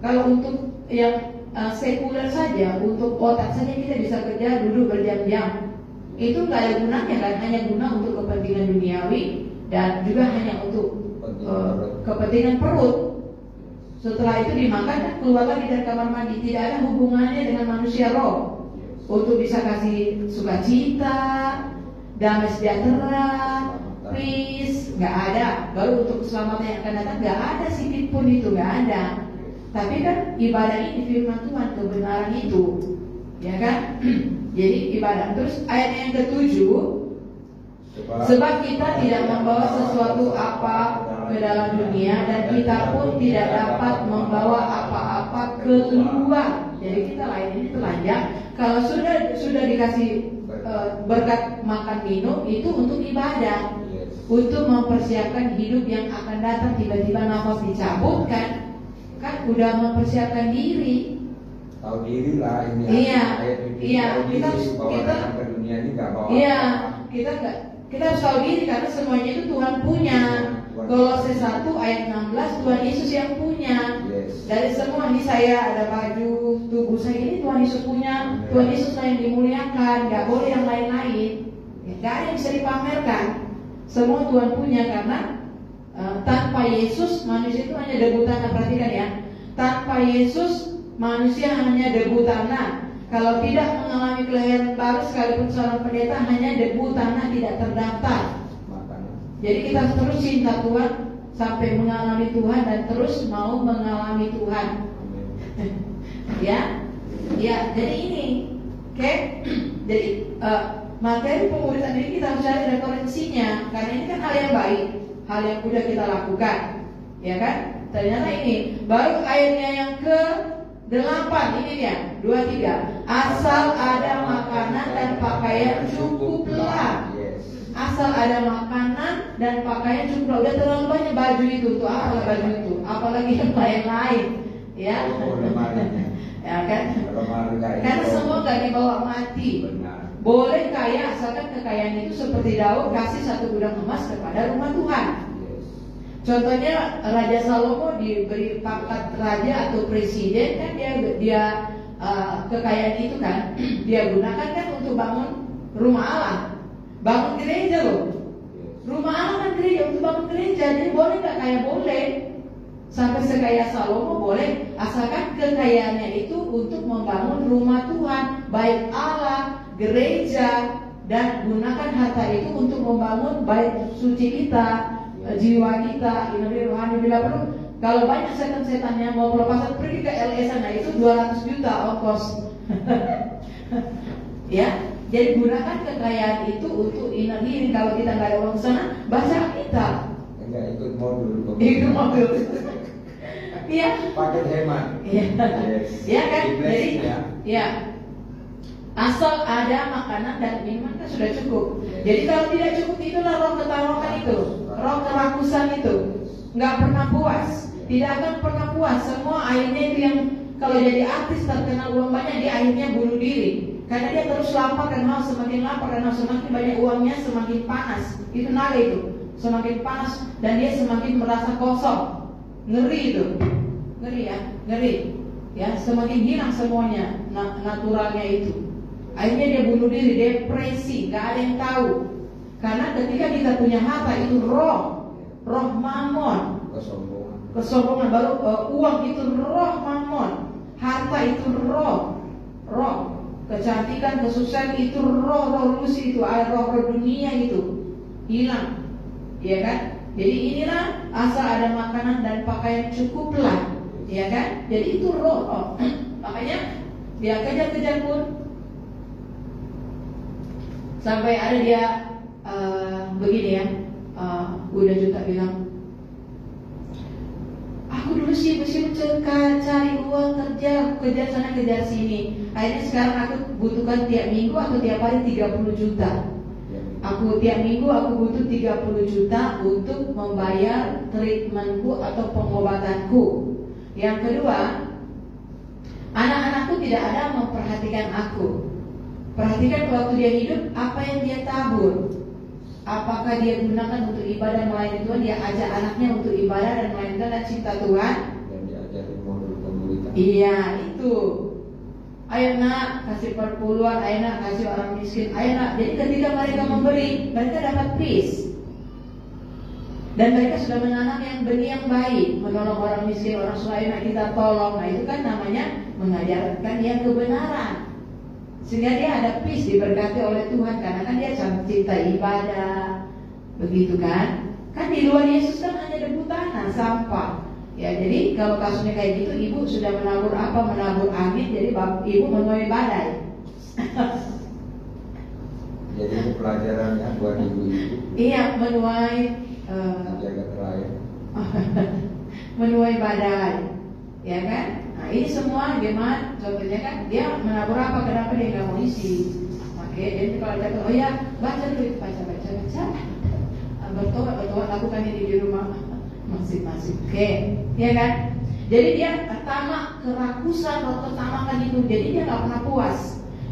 Kalau untuk yang sekuler saja, untuk otak saja kita bisa kerja duduk berjam-jam. Itu nggak ada gunanya kan, hanya guna untuk kepentingan duniawi dan juga hanya untuk kepentingan perut. Setelah itu dimakan dan keluar lagi dari kamar mandi. Tidak ada hubungannya dengan manusia roh. Untuk bisa kasih sukacita, damai sejahtera, peace, nggak ada. Baru untuk keselamatan yang akan datang nggak ada sedikit pun itu, nggak ada. Tapi kan ibadah ini firman Tuhan, kebenaran itu, ya kan? Jadi ibadah. Terus ayat yang ke-7, sebab kita tidak membawa sesuatu apa ke dalam dunia, dan kita pun tidak dapat membawa apa-apa keluar. Jadi kita lain ini telanjang. Kalau sudah dikasih berkat makan minum, itu untuk ibadah, untuk mempersiapkan hidup yang akan datang. Tiba-tiba nafas dicabut kan udah mempersiapkan diri. Tahu diri lah ini. Iya, kita ke dunia ini nggak bawa. Iya, kita harus tahu diri karena semuanya itu Tuhan punya. Kolose 1 ayat 16, Tuhan Yesus yang punya. Dari semua ini saya ada baju tubuh saya ini Tuhan Yesus punya. Tuhan Yesus lah yang dimuliakan, nggak boleh yang lain-lain. Nggak ada yang bisa dipamerkan. Semua Tuhan punya karena tanpa Yesus manusia itu hanya debu tanah. Perhatikan ya, tanpa Yesus manusia hanya debu tanah. Kalau tidak mengalami kelahiran baru sekalipun seorang pendeta, hanya debu tanah, tidak terdaftar. Jadi kita terus cinta Tuhan sampai mengalami Tuhan dan terus mau mengalami Tuhan. Ya, jadi ini, oke? Jadi materi pemuridan ini kita harus cari referensinya, karena ini kan hal yang baik, hal yang udah kita lakukan, ya kan? Ternyata ini baru ayatnya yang ke-8, ini dia 23. Asal ada makanan dan pakaian cukuplah. Asal ada makanan dan pakaian cukuplah. Udah terlalu banyak baju itu, tuh apa baju itu? Apalagi yang lain-lain, ya. Ya kan? Karena semua gak dibawa mati. Boleh kaya asalkan kekayaan itu seperti Daud kasih 1 gudang emas kepada rumah Tuhan. Contohnya Raja Salomo diberi pangkat raja atau presiden kan, dia kekayaan itu kan dia gunakan kan untuk bangun rumah Allah, bangun gereja loh. Rumah Allah kan gereja, untuk bangun gereja. Jadi boleh nggak kaya? Boleh. Sampai sekaya Salomo boleh, asalkan kekayaannya itu untuk membangun rumah Tuhan, baik Allah, gereja, dan gunakan harta itu untuk membangun baik suci kita, jiwa kita, ibadah rohani. Bila perlu, kalau banyak setan-setan yang mau pelepasan pergi ke LA sana, itu 200 juta ongkos. Ya, jadi gunakan kekayaan itu untuk inner healing. Kalau kita nggak ada uang sana, baca Alkitab. Enggak ikut modul. Ikut modul. Iya. Paket hemat. Iya. Iya kan? Jadi, ya. Asal ada makanan dan minuman kan sudah cukup. Jadi kalau tidak cukup, itulah roh ketawakan itu, roh kerakusan itu, nggak pernah puas, tidak akan pernah puas. Semua akhirnya itu yang kalau jadi artis terkenal uang banyak, dia akhirnya bunuh diri karena dia terus lapar dan haus, semakin lapar dan haus, semakin banyak uangnya semakin panas. Itu naga itu, semakin panas dan dia semakin merasa kosong. Ngeri itu, ngeri ya, ngeri ya, semakin hilang semuanya naturalnya itu. Akhirnya dia bunuh diri, depresi, gak ada yang tahu. Karena ketika kita punya harta itu roh mamon, kesombongan. Baru uang itu roh mamon, harta itu roh kecantikan, kesuksesan itu roh lusi itu, roh dunia itu hilang, ya kan? Jadi inilah asal ada makanan dan pakaian cukuplah, ya kan? Jadi itu roh. Makanya dia kejar-kejar pun sampai ada dia begini ya, udah juga bilang, aku dulu sibuk cari uang, kerja sana kejar sini. Akhirnya sekarang aku butuhkan tiap minggu atau tiap hari 30 juta. Tiap minggu aku butuh 30 juta untuk membayar treatmentku atau pengobatanku. Yang kedua, anak-anakku tidak ada memperhatikan aku. Perhatikan waktu dia hidup, apa yang dia tabur. Apakah dia gunakan untuk ibadah melayani Tuhan? Dia ajak anaknya untuk ibadah dan melayani Tuhan dan cinta Tuhan. Dan diajarin modul pemberitaan. Iya, itu. Ayo nak, kasih perpuluhan. Ayo nak, kasih orang miskin. Ayo nak. Jadi ketika mereka memberi, mereka dapat peace. Dan mereka sudah menanam yang benih yang baik, menolong orang miskin, orang susah, kita tolong. Nah itu kan namanya mengajarkan dia kebenaran. Sehingga dia ada peace, diberkati oleh Tuhan. Karena kan dia cinta ibadah, begitu kan? Kan di luar Yesus kan hanya debu tanah, sampah. Ya jadi kalau kasusnya kayak gitu, ibu sudah menabur apa? Menabur angin, jadi ibu menuai badai. Jadi itu pelajarannya buat ibu-ibu. Iya, menuai jaga terakhir. menuai badai, ya kan? Nah ini semua gimana? Contohnya kan dia menabur apa? Kenapa dia nggak mau isi? Makanya dia kalau jatuh, oh ya baca dulu, baca. Bertobat lakukan ini di rumah masing-masing. Oke, ya kan? Jadi dia pertama kerakusan, roh ketamakan itu. Jadi dia nggak pernah puas.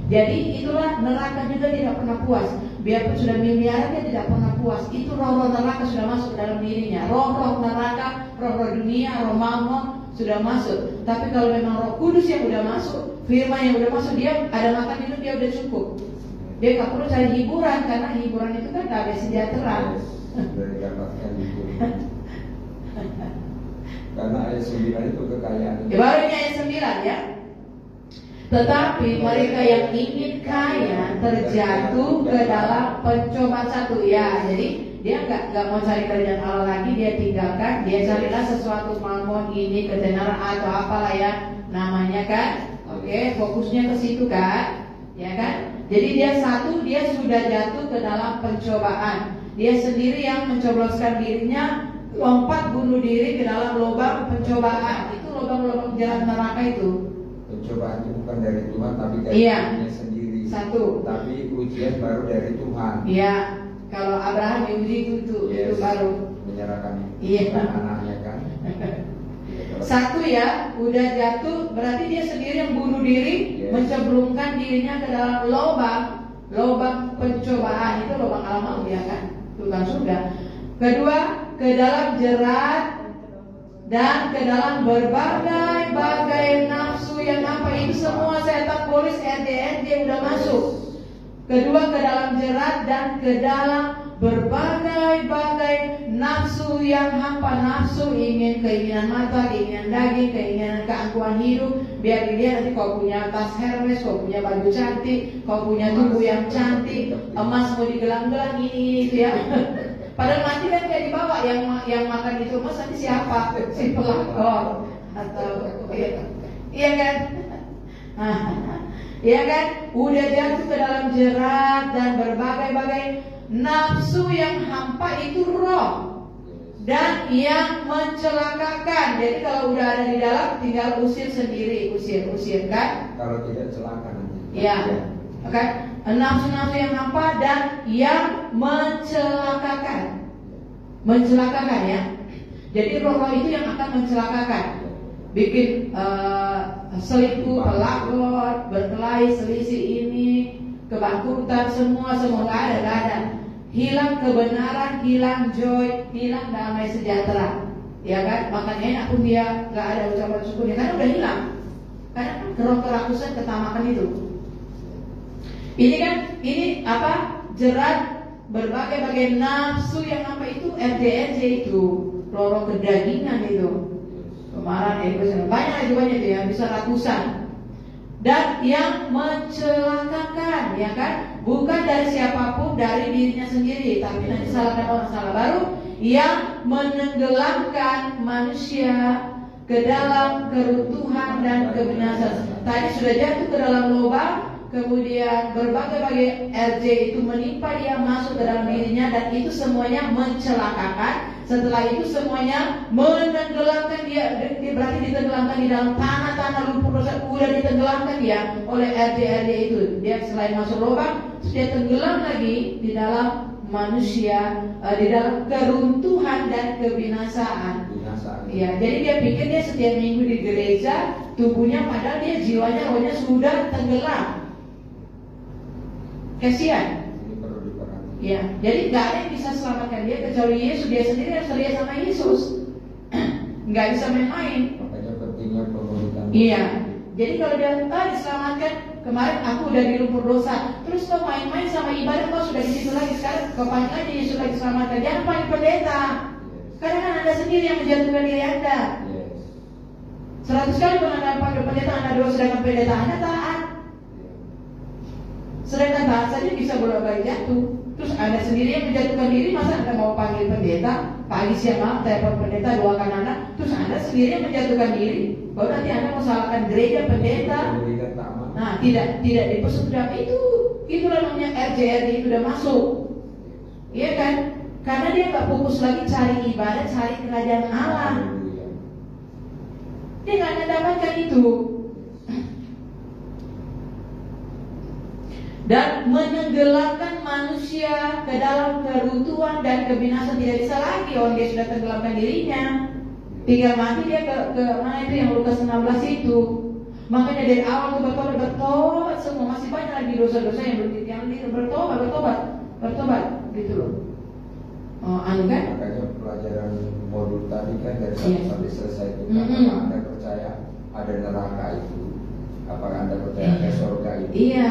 Jadi itulah neraka juga tidak pernah puas. Biarpun sudah miliaran dia tidak pernah puas. Itu roh-roh neraka sudah masuk dalam dirinya. Roh-roh neraka, roh-roh dunia, roh mamon sudah masuk. Tapi kalau memang Roh Kudus yang udah masuk, firman yang udah masuk, dia ada makan minum, dia udah cukup. Dia nggak perlu cari hiburan, karena hiburan itu kan gak ada sejahtera. Sudah didapatkan hiburan. Karena ayat 9 itu kekayaan. Baru ini ayat 9 ya. Tetapi mereka yang ingin kaya terjatuh ke dalam pencobaan satu. Ya, jadi dia nggak mau cari kerjaan Allah lagi, dia tinggalkan, dia carilah sesuatu mamon ini, ketenaran atau apalah ya namanya kan. Oke, fokusnya ke situ kan, ya kan. Jadi dia sudah jatuh ke dalam pencobaan. Dia sendiri yang mencobloskan dirinya, lompat bunuh diri ke dalam lubang pencobaan. Itu lubang-lubang jalan neraka itu. Pencobaan itu bukan dari Tuhan, tapi dari dirinya sendiri. Satu. Tapi ujian baru dari Tuhan. Iya. Kalau Abraham diuji itu baru menyerahkan anaknya kan. Satu ya, udah jatuh, berarti dia sendiri yang bunuh diri, menceblungkan dirinya ke dalam lubang pencobaan. Itu lubang alam ya kan, bukan surga. Kedua, ke dalam jerat dan ke dalam berbagai nafsu yang apa itu semua setan, polis, RD udah masuk. Kedua, ke dalam jerat dan ke dalam berbagai nafsu yang hampa. Nafsu keinginan mata, keinginan daging, keinginan keangkuhan hidup. Biar dilihat nanti kau punya tas Hermes, kau punya baju cantik, kau punya tubuh yang cantik, emas mau digelang-gelang ini itu ya. Padahal nanti kan kayak dibawa yang makan itu emas nanti siapa? Si pelakor atau iya kan? Ya kan, udah jatuh ke dalam jerat dan berbagai nafsu yang hampa itu roh dan yang mencelakakan. Jadi kalau udah ada di dalam, tinggal usir sendiri, usir kan? Kalau tidak celaka nanti. Ya, Oke, nafsu-nafsu yang hampa dan yang mencelakakan. Mencelakakan ya. Jadi roh-roh itu yang akan mencelakakan. Bikin selingkuh, pelakor, berkelahi, selisih ini, kebangkrutan, semua nggak ada. Hilang kebenaran, hilang joy, hilang damai sejahtera. Ya kan? Makanya enak pun dia nggak ada ucapan syukur, ya, karena udah hilang. Karena kan roh kerakusan, ketamakan itu. Ini apa? Jerat berbagai-bagai nafsu yang apa itu? RJ itu, roh kedagingan itu. Kemarahan, egois, banyak itu ya, bisa ratusan. Dan yang mencelakakan, ya kan? Bukan dari siapapun, dari dirinya sendiri, tapi nanti salahkan orang salah baru. Yang menenggelamkan manusia ke dalam keruntuhan dan kebinasan. Tadi sudah jatuh ke dalam lubang, kemudian berbagai-bagai RJ itu menimpa dia, masuk ke dalam dirinya, dan itu semuanya mencelakakan. Setelah itu semuanya menenggelamkan dia, berarti ditenggelamkan di dalam tanah lumpur dosa, udah ditenggelamkan dia oleh RJ itu. Dia selain masuk lubang, dia tenggelam lagi di dalam manusia, di dalam keruntuhan dan kebinasaan. Ya, jadi dia pikir dia setiap minggu di gereja, tubuhnya padahal dia jiwanya, rohnya sudah tenggelam. Kasihan. Ya, jadi gak ada yang bisa selamatkan dia kecuali Yesus. Dia sendiri harus setia sama Yesus. Gak bisa main-main. Makanya pentingnya pemulihan. Iya. Jadi kalau dia diselamatkan, kemarin aku udah di lumpur dosa, terus kau main-main sama ibadah, kau sudah di situ lagi. Sekarang kau panggil aja Yesus lagi selamatkan. Jangan panggil pendeta. Karena kan Anda sendiri yang menjatuhkan diri Anda. 100 kali pun Anda panggil pendeta, Anda dosa dengan pendeta, Anda taat. Sedangkan taat saja bisa bolak-balik jatuh. Terus Anda sendiri yang menjatuhkan diri, masa Anda mau panggil pendeta, pagi siang malam telepon pendeta, doakan Anda, terus Anda sendiri yang menjatuhkan diri, baru nanti Anda mau salahkan gereja, pendeta. Nah, tidak dipersut dalam itulah namanya RJ itu udah masuk. Iya kan? Karena dia nggak fokus lagi cari ibadah, cari kerajaan Allah. Dia nggak mendapatkan itu. Dan menenggelamkan manusia ke dalam keruntuhan dan kebinasan. Tidak bisa lagi, orang dia sudah tenggelamkan dirinya, tinggal mati dia ke mana itu yang Lukas 16 itu. Makanya dari awal itu bertobat semua, masih banyak lagi dosa-dosa yang belum ditangani, bertobat gitu loh. Kan? Makanya pelajaran modul tadi kan dari 1 sampai selesai itu, apakah Anda percaya ada neraka itu? Apakah Anda percaya ada surga itu? Iya.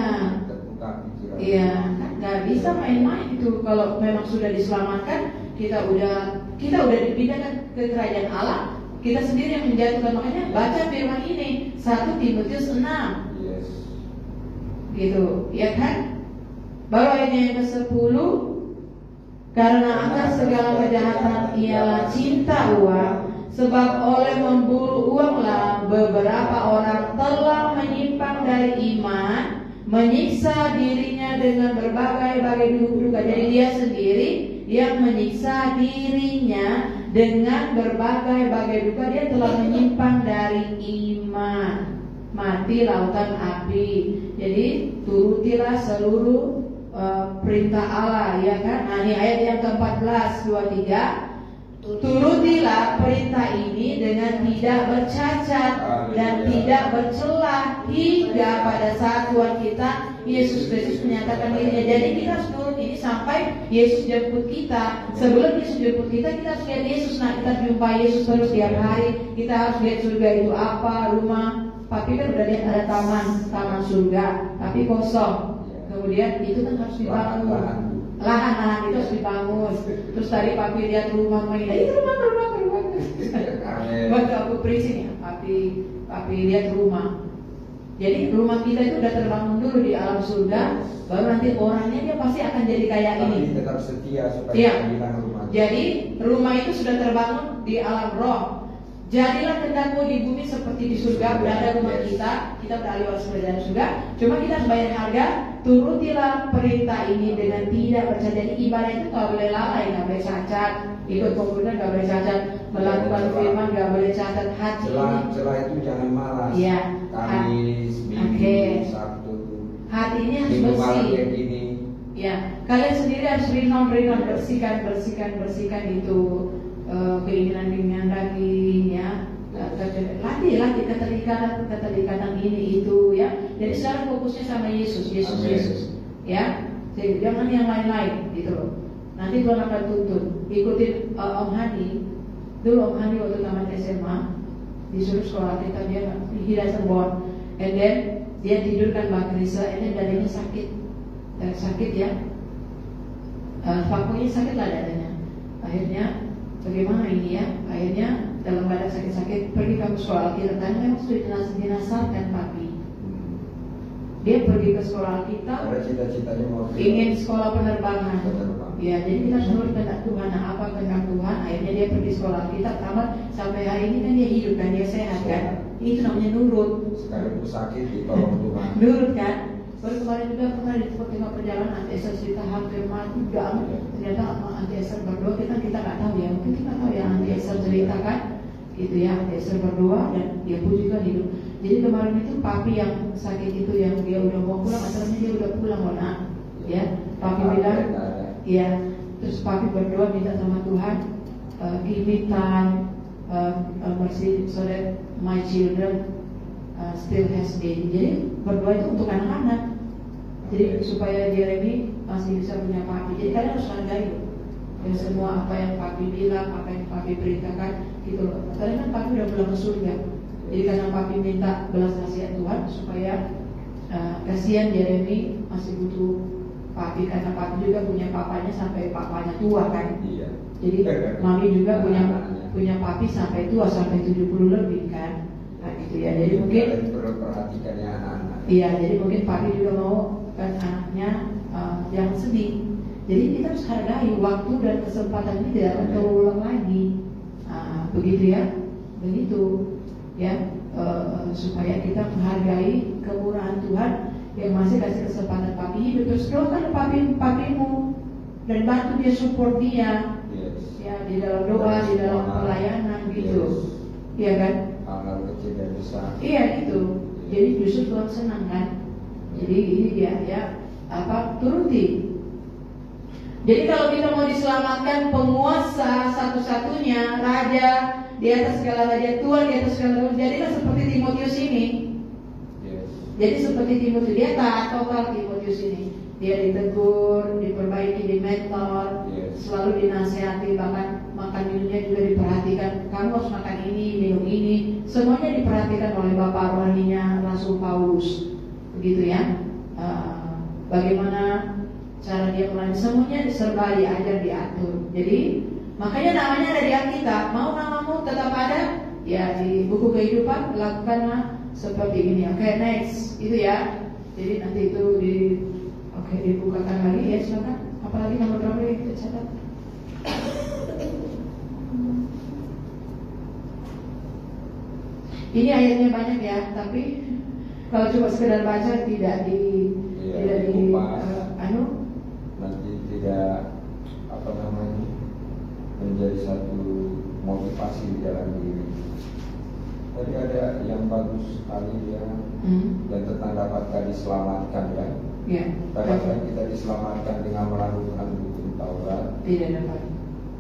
Iya, nggak bisa main-main itu. Kalau memang sudah diselamatkan, kita udah dipindahkan ke kerajaan Allah. Kita sendiri yang menjatuhkan. Makanya baca firman ini 1 Timotius 6. Yes. Gitu, ya kan? Baru ayatnya yang ke-10. Karena akar segala kejahatan ialah cinta uang, sebab oleh memburu uanglah beberapa orang telah menyimpang dari iman, menyiksa dirinya dengan berbagai-bagai duka. Jadi dia sendiri yang menyiksa dirinya dengan berbagai-bagai duka. Dia telah menyimpang dari iman, mati lautan api. Jadi turutilah seluruh perintah Allah, ya kan? Nah, ini ayat yang ke-14, 23. Turutilah perintah ini dengan tidak bercacat dan tidak bercela hingga pada saat Tuhan kita Yesus Kristus menyatakan dirinya. Jadi kita harus turut ini sampai Yesus jemput kita. Sebelum Yesus jemput kita harus lihat Yesus. Nah, kita jumpa Yesus terus tiap hari. Kita harus lihat surga itu apa, rumah. Papi kan udah lihat ada taman surga, tapi kosong. Kemudian itu kan harus dibangun. Lahan itu harus dibangun. Terus tadi papi lihat rumah mainan, itu rumah. Waktu aku preaching ya, papi lihat rumah. Jadi rumah kita itu udah terbangun dulu di alam surga, baru nanti orangnya dia pasti akan jadi kayak ini. Tetap setia supaya rumah. Jadi rumah itu sudah terbangun di alam roh. Jadilah kehendakmu di bumi seperti di surga. Udah ada rumah kita beralih waris kerajaan surga. Cuma kita harus bayar harga. Turutilah perintah ini dengan tidak bercacat. Jadi ibadah itu gak boleh lalai, gak boleh cacat. Ikut komunitas gak boleh cacat. Melakukan firman gak boleh cacat. Hati ini celah itu jangan malas. Iya. Kamis, Minggu, Sabtu. Hati ini harus Minggu malam bersih. kayak gini. Ya, kalian sendiri harus renon, bersihkan itu keinginan daging ya. Latih keterikatan ini itu ya. Jadi sekarang fokusnya sama Yesus. Ya. Jadi jangan yang lain-lain gitu loh. Nanti Tuhan akan tuntun. Ikutin Om Hani. Dulu Om Hani waktu tamat SMA disuruh sekolah kita, dia he doesn't born, and then dia tidurkan Mbak Krisa, and then dadanya sakit ya. Pokoknya sakit lah dadanya. Akhirnya bagaimana ini ya? Akhirnya dalam keadaan sakit-sakit pergi ke sekolah Alkitab, dan memang sudah dinasarkan papi. Dia pergi ke sekolah Alkitab, Ada cita-citanya mau ingin sekolah penerbangan. Ya, jadi kita menurut kehendak Tuhan. Nah, apa kehendak Tuhan? Akhirnya dia pergi sekolah Alkitab, tamat sampai hari ini kan dia hidup kan, dia sehat kan. Itu namanya nurut. Sekalipun sakit ditolong Tuhan. Nurut kan. Baru kemarin juga pernah di tengah perjalanan anti-eser cerita hampir mati juga. Ternyata anti-eser berdua, kita nggak tahu ya. Mungkin kita tahu yang anti-eser cerita kan, gitu ya, anti-eser berdua dan dia pun juga hidup. Jadi kemarin itu papi yang sakit itu, yang dia udah mau pulang, asalnya dia udah pulang loh nak. Ya, papi bilang, ya. Terus papi berdoa minta sama Tuhan, give me time, mercy so that my children still has day. Jadi berdoa itu untuk anak-anak. Jadi supaya Jeremy masih bisa punya papi. Jadi kalian harus hargai loh. Yang semua apa yang papi bilang, apa yang papi perintahkan, gitu loh. Karena kan papi udah pulang ke surga. Jadi karena papi minta belas kasihan Tuhan supaya kasihan Jeremy masih butuh papi, karena papi juga punya papanya sampai papanya tua kan. Iya. Jadi mami juga punya papi sampai tua, sampai 70 lebih kan. Nah gitu ya. Jadi mungkin perlu perhatikan ya anak-anak. Iya, jadi mungkin papi juga mau kan anaknya jangan sedih. Jadi kita harus hargai waktu dan kesempatan ini tidak akan terulang lagi. Begitu ya, begitu ya, supaya kita menghargai kemurahan Tuhan yang masih kasih kesempatan papi hidup. Terus doakan papimu dan bantu dia, support dia, ya di dalam doa, di dalam pelayanan gitu, iya kan? Hal kecil dan besar. Iya gitu. Jadi justru Tuhan senang kan. Jadi ini dia ya turuti. Jadi kalau kita mau diselamatkan, penguasa satu-satunya, raja di atas segala raja, Tuhan di atas segala Tuhan, jadilah seperti Timotius ini. Jadi seperti Timotius, dia taat total Timotius ini. Dia ditegur, diperbaiki, dimentor, selalu dinasihati, bahkan makan minumnya juga diperhatikan. Kamu harus makan ini, minum ini, semuanya diperhatikan oleh Bapak rohaninya Rasul Paulus. Begitu ya. Bagaimana cara dia melayani, semuanya diserba diajar, diatur. Jadi makanya namanya ada di Alkitab. Mau namamu tetap ada ya di buku kehidupan, lakukanlah seperti ini. Oke, next itu ya. Jadi nanti itu dibukakan lagi ya, silakan. Apalagi nomor berapa yang kita catat? Ini ayatnya banyak ya, tapi kalau cuma sekedar baca tidak nanti tidak menjadi satu motivasi di dalam diri. Tadi ada yang bagus sekali ya, dan tentang dapatkah diselamatkan ya. Dapatkah kita diselamatkan dengan melakukan hukum Taurat? Tidak dapat.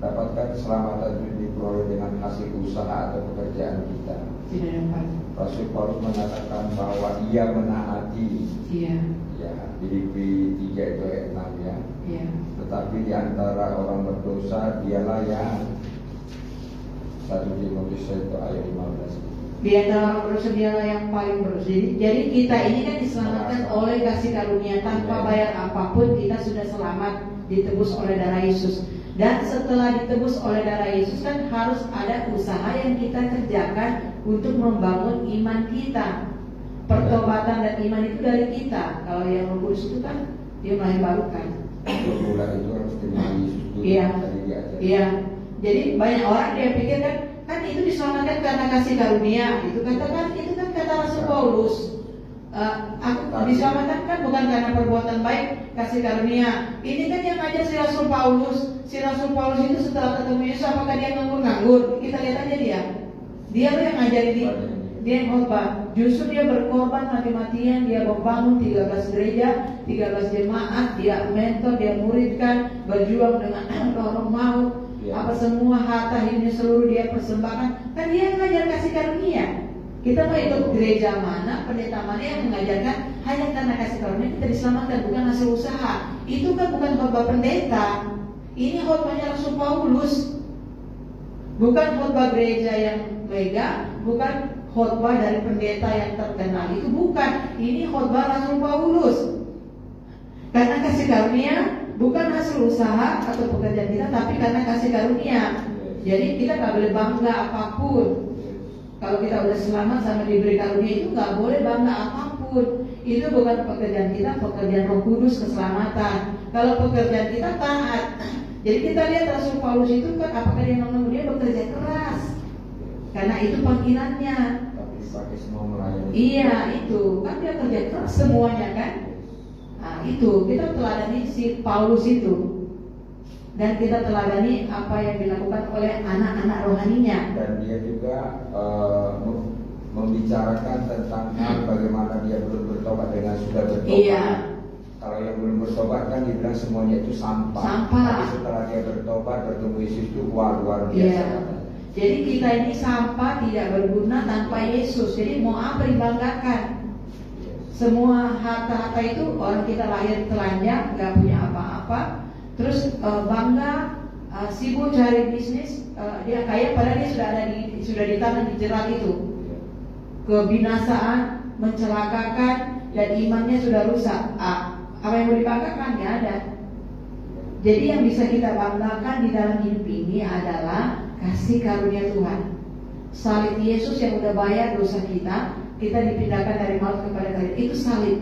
Dapatkah keselamatan itu diperoleh dengan hasil usaha atau pekerjaan kita? Tidak dapat. Rasul Paulus mengatakan bahwa ia menaati. Iya. Ya, Filipi 3 itu ayat 6 ya. Iya. Tetapi di antara orang berdosa dialah yang 1 Timotius itu ayat 15. Di antara orang berdosa dialah yang paling berdosa. Jadi kita ini kan diselamatkan oleh kasih karunia tanpa bayar apapun. Kita sudah selamat, ditebus oleh darah Yesus. Dan setelah ditebus oleh darah Yesus kan harus ada usaha yang kita kerjakan untuk membangun iman kita. Pertobatan dan iman itu dari kita. Kalau yang Roh Kudus itu kan dia melahirkan. Permulaan itu harus dari Yesus dulu. Iya. Iya. Jadi banyak orang dia pikir kan itu diselamatkan karena kasih karunia. Itu kan kata Rasul Paulus. Aku diselamatkan kan bukan karena perbuatan baik, kasih karunia. Ini kan yang ngajar si Rasul Paulus. Si Rasul Paulus itu setelah ketemu Yesus, apakah dia nganggur? Kita lihat aja dia loh yang ngajarin dia yang khotbah. Justru dia berkorban mati-matian, dia membangun 13 gereja, 13 jemaat, dia mentor, dia muridkan, berjuang dengan roh maut, apa semua harta hidupnya seluruh dia persembahkan. Kan dia yang mengajar kasih karunia. Kita mau ikut gereja mana, pendeta mana yang mengajarkan hanya karena kasih karunia kita diselamatkan, bukan hasil usaha. Itu kan bukan khotbah pendeta. Ini khotbahnya Rasul Paulus. Bukan khotbah gereja yang mega, bukan khotbah dari pendeta yang terkenal. Itu bukan. Ini khotbah Rasul Paulus. Karena kasih karunia bukan hasil usaha atau pekerjaan kita, tapi karena kasih karunia. Jadi kita nggak boleh bangga apapun. Kalau kita udah selamat sama diberi karunia itu nggak boleh bangga apapun. Itu bukan pekerjaan kita, pekerjaan Roh Kudus keselamatan. Kalau pekerjaan kita taat. Jadi kita lihat Rasul Paulus itu kan apakah dia mau, dia bekerja keras. Karena itu panggilannya. Tapi dipakai semua melayani. Iya itu kan dia kerja keras semuanya kan. Nah itu kita teladani si Paulus itu. Dan kita teladani apa yang dilakukan oleh anak-anak rohaninya. Dan dia juga membicarakan tentang bagaimana dia belum bertobat dengan sudah bertobat. Iya. Kalau yang belum bertobat kan dibilang semuanya itu sampah. Sampah. Tapi setelah dia bertobat bertemu Yesus itu luar biasa. Iya. Jadi kita ini sampah tidak berguna tanpa Yesus. Jadi mau apa dibanggakan? Semua harta-harta itu orang kita lahir telanjang, nggak punya apa-apa. Terus bangga, sibuk cari bisnis, dia kaya padahal dia sudah ditanam di jerat itu. Kebinasaan, mencelakakan, dan imannya sudah rusak. Apa yang mau dibanggakan? Nggak ada. Jadi yang bisa kita banggakan di dalam hidup ini adalah kasih karunia Tuhan. Salib Yesus yang udah bayar dosa kita dipindahkan dari maut kepada karunia. Itu salib.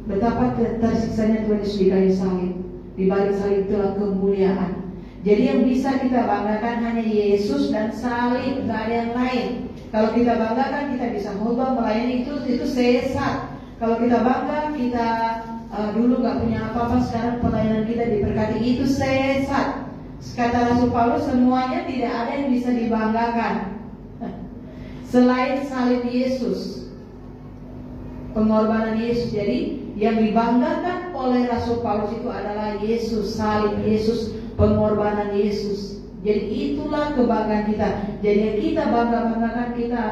Betapa tersiksanya Tuhan Yesus di kayu salib. Di balik salib itulah kemuliaan. Jadi yang bisa kita banggakan hanya Yesus dan salib, nggak ada yang lain. Kalau kita banggakan kita bisa khotbah melayani itu sesat. Kalau kita bangga kita dulu nggak punya apa-apa, sekarang pelayanan kita diberkati, itu sesat. Kata Rasul Paulus, semuanya tidak ada yang bisa dibanggakan selain salib Yesus, pengorbanan Yesus. Jadi yang dibanggakan oleh Rasul Paulus itu adalah Yesus, salib Yesus, pengorbanan Yesus. Jadi itulah kebanggaan kita. Jadi yang kita banggakan, kita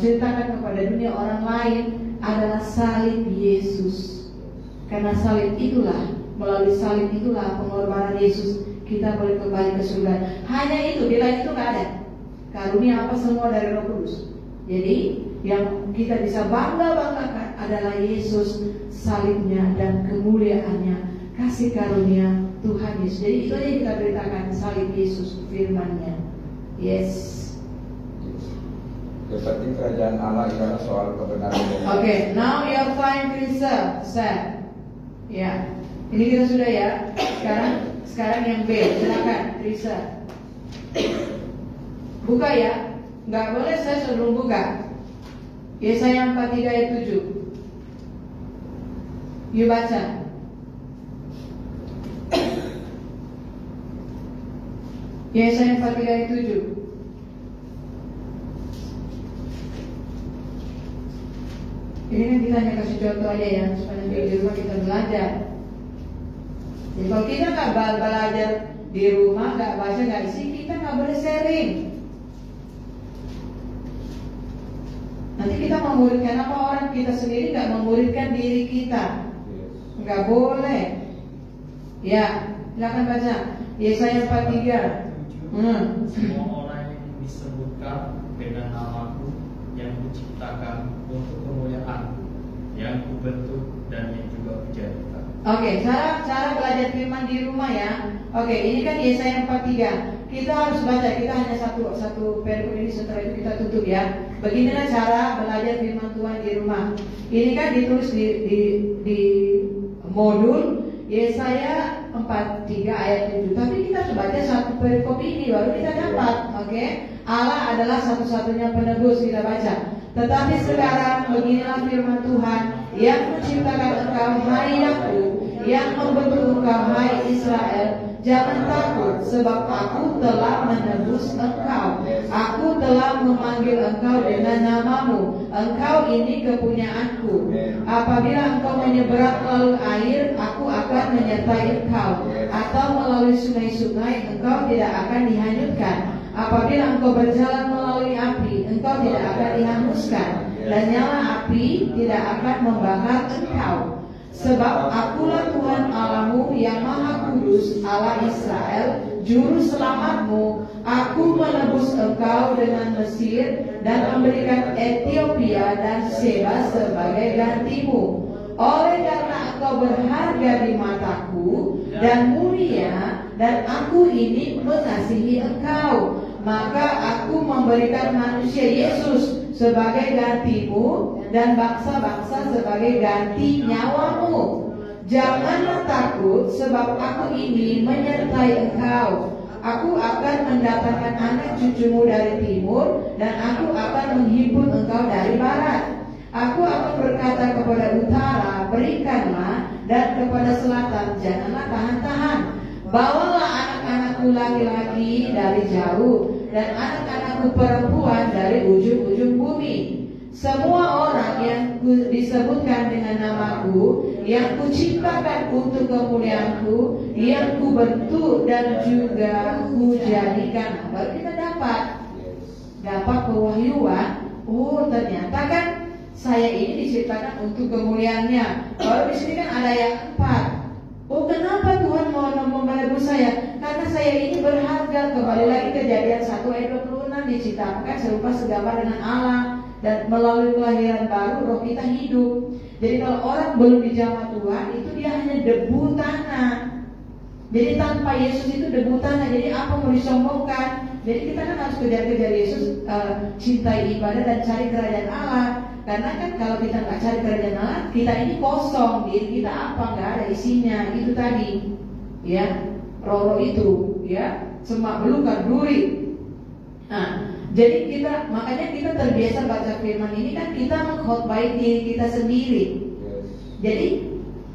ceritakan kepada dunia orang lain adalah salib Yesus. Karena salib itulah, melalui salib itulah pengorbanan Yesus, kita boleh kembali ke surga. Hanya itu, di lain itu nggak ada. Karunia apa semua dari Roh Kudus. Jadi yang kita bisa banggakan adalah Yesus, salibnya dan kemuliaannya, kasih karunia Tuhan Yesus. Jadi itu aja yang kita beritakan, salib Yesus, firman-Nya. Yes. Yang penting kerajaan Allah ialah soal kebenaran. Okay, now your time reserve, set. Ya, ini kita sudah ya. Sekarang yang B, silakan reserve. Buka ya, nggak boleh saya sebelum buka. Yesaya 43 ayat 7. Yuk baca. Yesaya 43 ayat 7. Ini kan kita hanya kasih contoh aja ya, supaya di rumah kita belajar. Jadi kalau kita nggak belajar di rumah, nggak baca, nggak isi, kita nggak boleh sharing. Nanti kita memuridkan apa orang kita sendiri, nggak memuridkan diri kita, nggak boleh. Ya, silakan baca. Yesaya 43. Semua orang yang disebutkan dengan namaku, yang kuciptakan untuk kemuliaan, yang kubentuk dan yang juga kujadikan. Oke, cara belajar firman di rumah ya. Oke, ini kan Yesaya 43. Kita harus baca, kita hanya satu perikop ini, setelah itu kita tutup ya. Beginilah cara belajar firman Tuhan di rumah. Ini kan ditulis di modul Yesaya 43 ayat 7. Tapi kita harus baca satu perikop ini baru kita dapat. Oke, Allah adalah satu-satunya penebus, kita baca. Tetapi sekarang beginilah firman Tuhan, yang menciptakan engkau hai Yakub, yang membentuk engkau hai Israel. Jangan takut, sebab aku telah menebus engkau. Aku telah memanggil engkau dengan namamu. Engkau ini kepunyaanku. Apabila engkau menyeberang melalui air, aku akan menyertai engkau. Atau melalui sungai-sungai, engkau tidak akan dihanyutkan. Apabila engkau berjalan melalui api, engkau tidak akan dihanguskan. Dan nyala api tidak akan membakar engkau. Sebab akulah Tuhan Allahmu yang Maha Kudus, Allah Israel, Juru Selamatmu. Aku menebus engkau dengan Mesir dan memberikan Ethiopia dan Seba sebagai gantimu. Oleh karena engkau berharga di mataku dan mulia, dan aku ini mengasihi engkau, maka aku memberikan manusia Yesus sebagai gantimu dan bangsa-bangsa sebagai ganti nyawamu. Janganlah takut, sebab aku ini menyertai engkau. Aku akan mendatangkan anak cucumu dari timur, dan aku akan menghimpun engkau dari barat. Aku akan berkata kepada utara, berikanlah, dan kepada selatan, janganlah tahan-tahan. Bawalah anak-anakku laki-laki dari jauh, dan anak-anakku perempuan dari ujung-ujung bumi. Semua orang yang disebutkan dengan namaku, yang kuciptakan untuk kemuliaanku, yang kubentuk dan juga kujadikan. Baru kita dapat pewahyuan. Oh, ternyata kan saya ini diciptakan untuk kemuliaannya. Kalau di sini kan ada yang 4. Oh, kenapa Tuhan mau menebus saya? Karena saya ini berharga. Kembali lagi Kejadian 1 ayat 26, diciptakan serupa segambar dengan Allah, dan melalui kelahiran baru roh kita hidup. Jadi kalau orang belum dijamah Tuhan, itu dia hanya debu tanah. Jadi tanpa Yesus itu debu tanah. Jadi apa mau disombongkan? Jadi kita kan harus kejar-kejar Yesus, cintai ibadah dan cari kerajaan Allah. Karena kan kalau kita nggak cari kerajaan Allah, kita ini kosong. Diri kita apa? Nggak ada isinya. Itu tadi, ya, roh itu, ya, semak belukar duri. Nah, jadi makanya kita terbiasa baca firman ini kan kita mengkhotbah diri kita sendiri. Jadi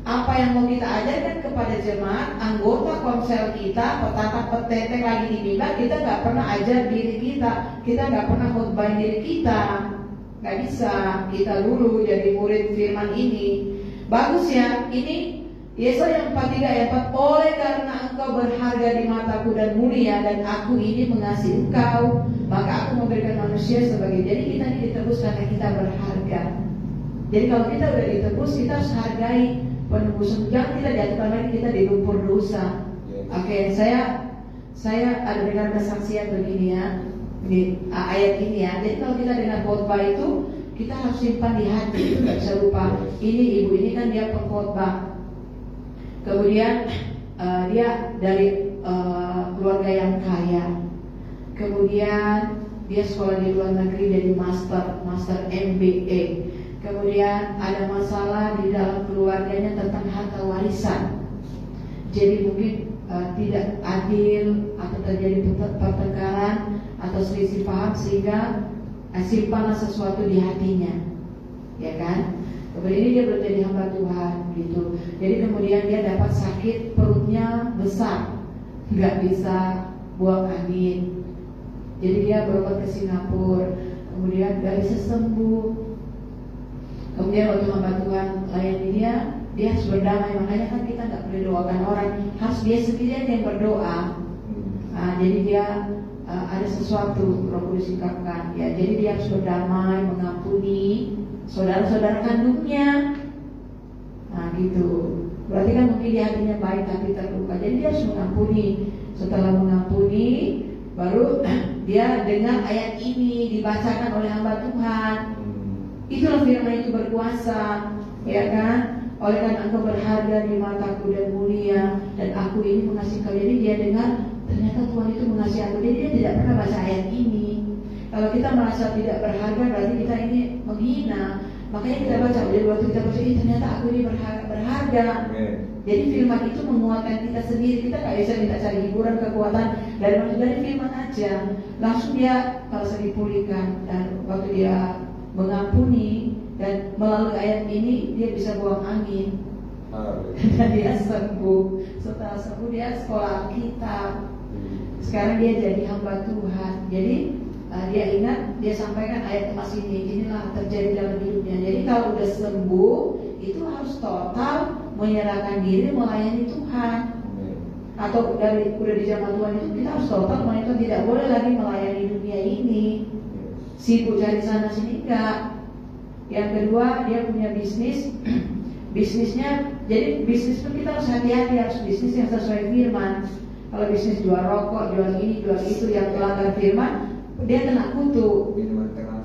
apa yang mau kita ajarkan kepada jemaat, anggota komsel kita, petata-petetek lagi di mimbar, kita nggak pernah ajar diri kita nggak pernah khotbah diri kita, nggak bisa. Kita dulu jadi murid firman ini. Bagus ya, ini Yesaya 43 ayat 4. Oleh karena engkau berharga di mataku dan mulia, dan aku ini mengasihi engkau, maka aku memberikan manusia sebagai. Jadi kita ini ditebus karena kita berharga. Jadi kalau kita udah ditebus, kita harus hargai penebusan. Jangan kita jatuhkan lagi kita di lumpur dosa. Oke, saya ada dengar kesaksian begini ya, di ayat ini ya. Jadi kalau kita dengar khotbah itu, kita harus simpan di hati. Itu nggak bisa lupa. Ini ibu ini kan dia pengkhotbah. Kemudian dia dari keluarga yang kaya. Kemudian dia sekolah di luar negeri jadi master MBA. Kemudian ada masalah di dalam keluarganya tentang harta warisan. Jadi mungkin tidak adil atau terjadi pertengkaran atau selisih paham, sehingga simpanlah sesuatu di hatinya, ya kan? Kemudian ini dia menjadi hamba Tuhan gitu. Jadi kemudian dia dapat sakit, perutnya besar, nggak bisa buang angin. Jadi dia berobat ke Singapura, kemudian nggak bisa sembuh. Kemudian waktu hamba Tuhan layani dia harus berdamai. Makanya kan kita nggak boleh doakan orang, harus dia sendirian yang berdoa. Nah, jadi dia ada sesuatu Roh Kudus sikapkan ya. Jadi dia harus berdamai, mengampuni saudara-saudara kandungnya. Nah gitu. Berarti kan mungkin di hatinya baik tapi terluka. Jadi dia harus mengampuni. Setelah mengampuni, baru dia dengar ayat ini dibacakan oleh hamba Tuhan. Itulah firman itu berkuasa, ya kan? Oleh karena engkau berharga di mataku dan mulia, dan aku ini mengasihi kau. Jadi dia dengar ternyata Tuhan itu mengasihi aku. Jadi dia tidak pernah baca ayat ini. Kalau kita merasa tidak berharga, berarti kita ini menghina. Makanya kita baca, jadi waktu kita baca ini ternyata aku ini berharga. Jadi firman itu menguatkan kita sendiri. Kita nggak bisa minta cari hiburan, kekuatan dari firman aja. Langsung dia merasa dipulihkan, dan waktu dia mengampuni dan melalui ayat ini dia bisa buang angin. Dan dia sembuh. Setelah sembuh dia sekolah Alkitab. Sekarang dia jadi hamba Tuhan. Jadi dia ingat, dia sampaikan ayat emas ini. Inilah terjadi dalam hidupnya. Jadi kalau udah sembuh, itu harus total menyerahkan diri melayani Tuhan. Atau udah di zaman Tuhan itu kita harus total melayani Tuhan. Tidak boleh lagi melayani dunia ini, sibuk cari sana sini, enggak. Yang kedua, dia punya bisnis. Bisnisnya, jadi bisnis itu kita harus hati-hati, harus bisnis yang sesuai firman. Kalau bisnis jual rokok, jual ini, jual itu yang melanggar firman, dia kena kutu.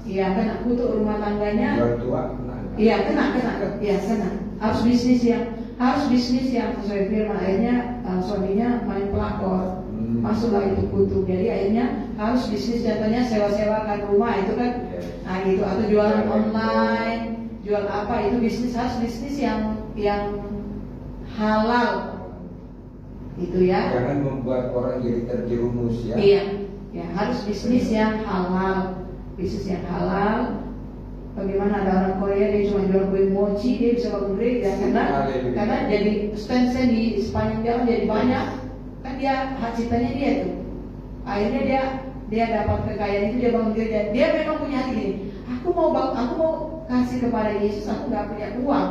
Iya, kena kutu rumah tangganya. Jual tua kena. Iya, kena. Iya, kena. Harus bisnis yang sesuai firman. Akhirnya suaminya main pelakor, masuklah itu kutu. Jadi akhirnya harus bisnis, contohnya sewa-sewakan rumah itu kan. Nah gitu, atau jualan online, jual apa, itu bisnis, harus bisnis yang halal. Itu ya. Jangan membuat orang jadi terjerumus ya. Iya, ya harus bisnis yang halal. Bisnis yang halal. Bagaimana ada orang Korea dia cuma jual kue mochi, dia bisa bangun gereja karena jadi stand di sepanjang jalan jadi banyak. Kan dia hak ciptanya dia tuh. Akhirnya dia dapat kekayaan itu, dia bangun gereja. Dia memang punya hati gini, aku mau kasih kepada Yesus, aku nggak punya uang.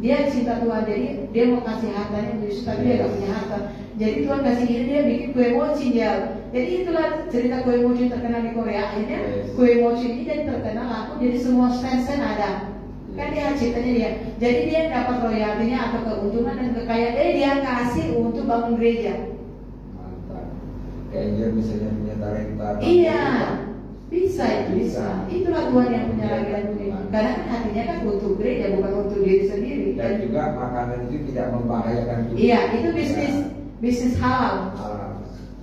Dia cinta Tuhan, jadi dia mau kasih hartanya untuk Yesus, tapi dia nggak punya harta. Jadi Tuhan kasih ide, dia bikin kue mochi dia. Jadi itulah cerita kue mochi terkenal di Korea. Akhirnya kue mochi ini jadi terkenal, laku jadi semua stand ada. Kan dia ciptanya dia. Jadi dia dapat royaltinya atau keuntungan dan kekayaan, dia kasih untuk bangun gereja. Mantap. Kayaknya misalnya punya talenta. Iya. Bisa. Itulah Tuhan yang punya lagi-lagi ini. Karena kan hatinya kan untuk gereja, bukan untuk diri sendiri. Dan juga makanan itu tidak membahayakan tubuh. Iya, itu bisnis halal.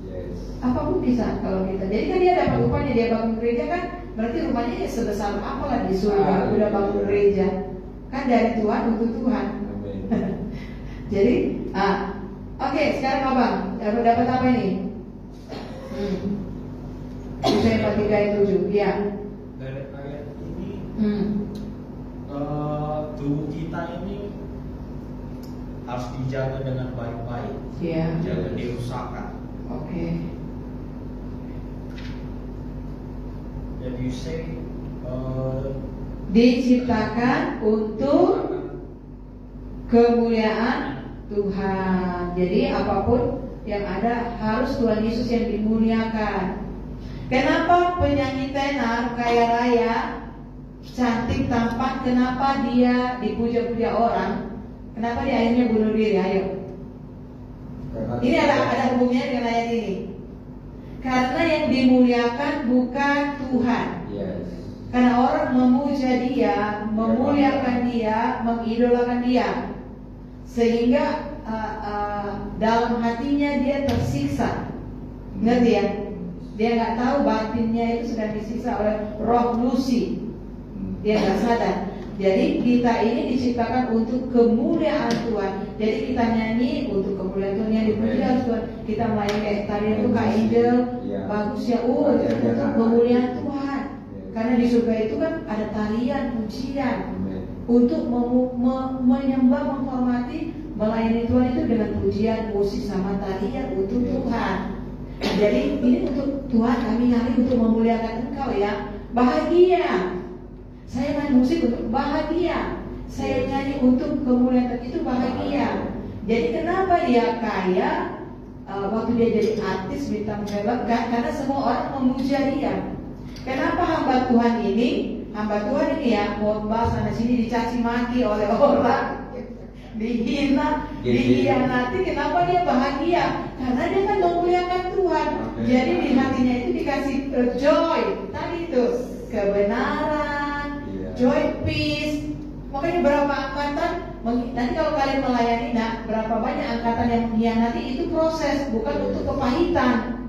Yes. Apapun bisa kalau kita. Jadi kan dia dapat upahnya, dia bangun gereja kan, berarti rumahnya ya sebesar apalah di surga. Udah bangun gereja. Kan dari Tuhan untuk Tuhan. Amin. Jadi, oke, sekarang Abang dapat apa ini? Yesaya 43 ayat 7. Ya. Dari ayat ini, tubuh kita ini harus dijaga dengan baik-baik, jangan dirusakkan. Oke. That you say, diciptakan untuk kemuliaan Tuhan. Jadi apapun yang ada harus Tuhan Yesus yang dimuliakan. Kenapa penyanyi tenar kaya raya, cantik tampan, kenapa dia dipuja-puja orang? Kenapa dia akhirnya bunuh diri? Ayo. Ini ada hubungannya dengan ayat ini. Karena yang dimuliakan bukan Tuhan. Yes. Karena orang memuja dia, memuliakan dia, mengidolakan dia, sehingga dalam hatinya dia tersiksa. Ngerti ya? Dia nggak tahu batinnya itu sedang disiksa oleh roh Lucy. Dia nggak sadar. Jadi kita ini diciptakan untuk kemuliaan Tuhan. Jadi kita nyanyi untuk kemuliaan Tuhan, yang dipuji harus Tuhan. Kita melayani kayak tarian itu Kak Angel, bagus ya, untuk kemuliaan Tuhan. Karena di surga itu kan ada tarian, pujian, untuk menyembah, menghormati, melayani Tuhan itu dengan pujian, musik sama tarian untuk Tuhan. Jadi ini untuk Tuhan, kami nyanyi untuk memuliakan Engkau ya. Bahagia. Saya main musik untuk bahagia. Saya nyanyi untuk kemuliaan itu bahagia. Jadi kenapa dia kaya? Waktu dia jadi artis bintang film, karena semua orang memuja dia. Kenapa hamba Tuhan ini ya, khotbah sana sini dicaci maki oleh orang, dihina, dihianati, kenapa dia bahagia? Karena dia kan memuliakan Tuhan. Jadi di hatinya itu dikasih joy, tadi itu kebenaran, joy, peace. Makanya berapa angkatan, nanti kalau kalian melayani, berapa banyak angkatan yang mengkhianati, itu proses, bukan untuk kepahitan.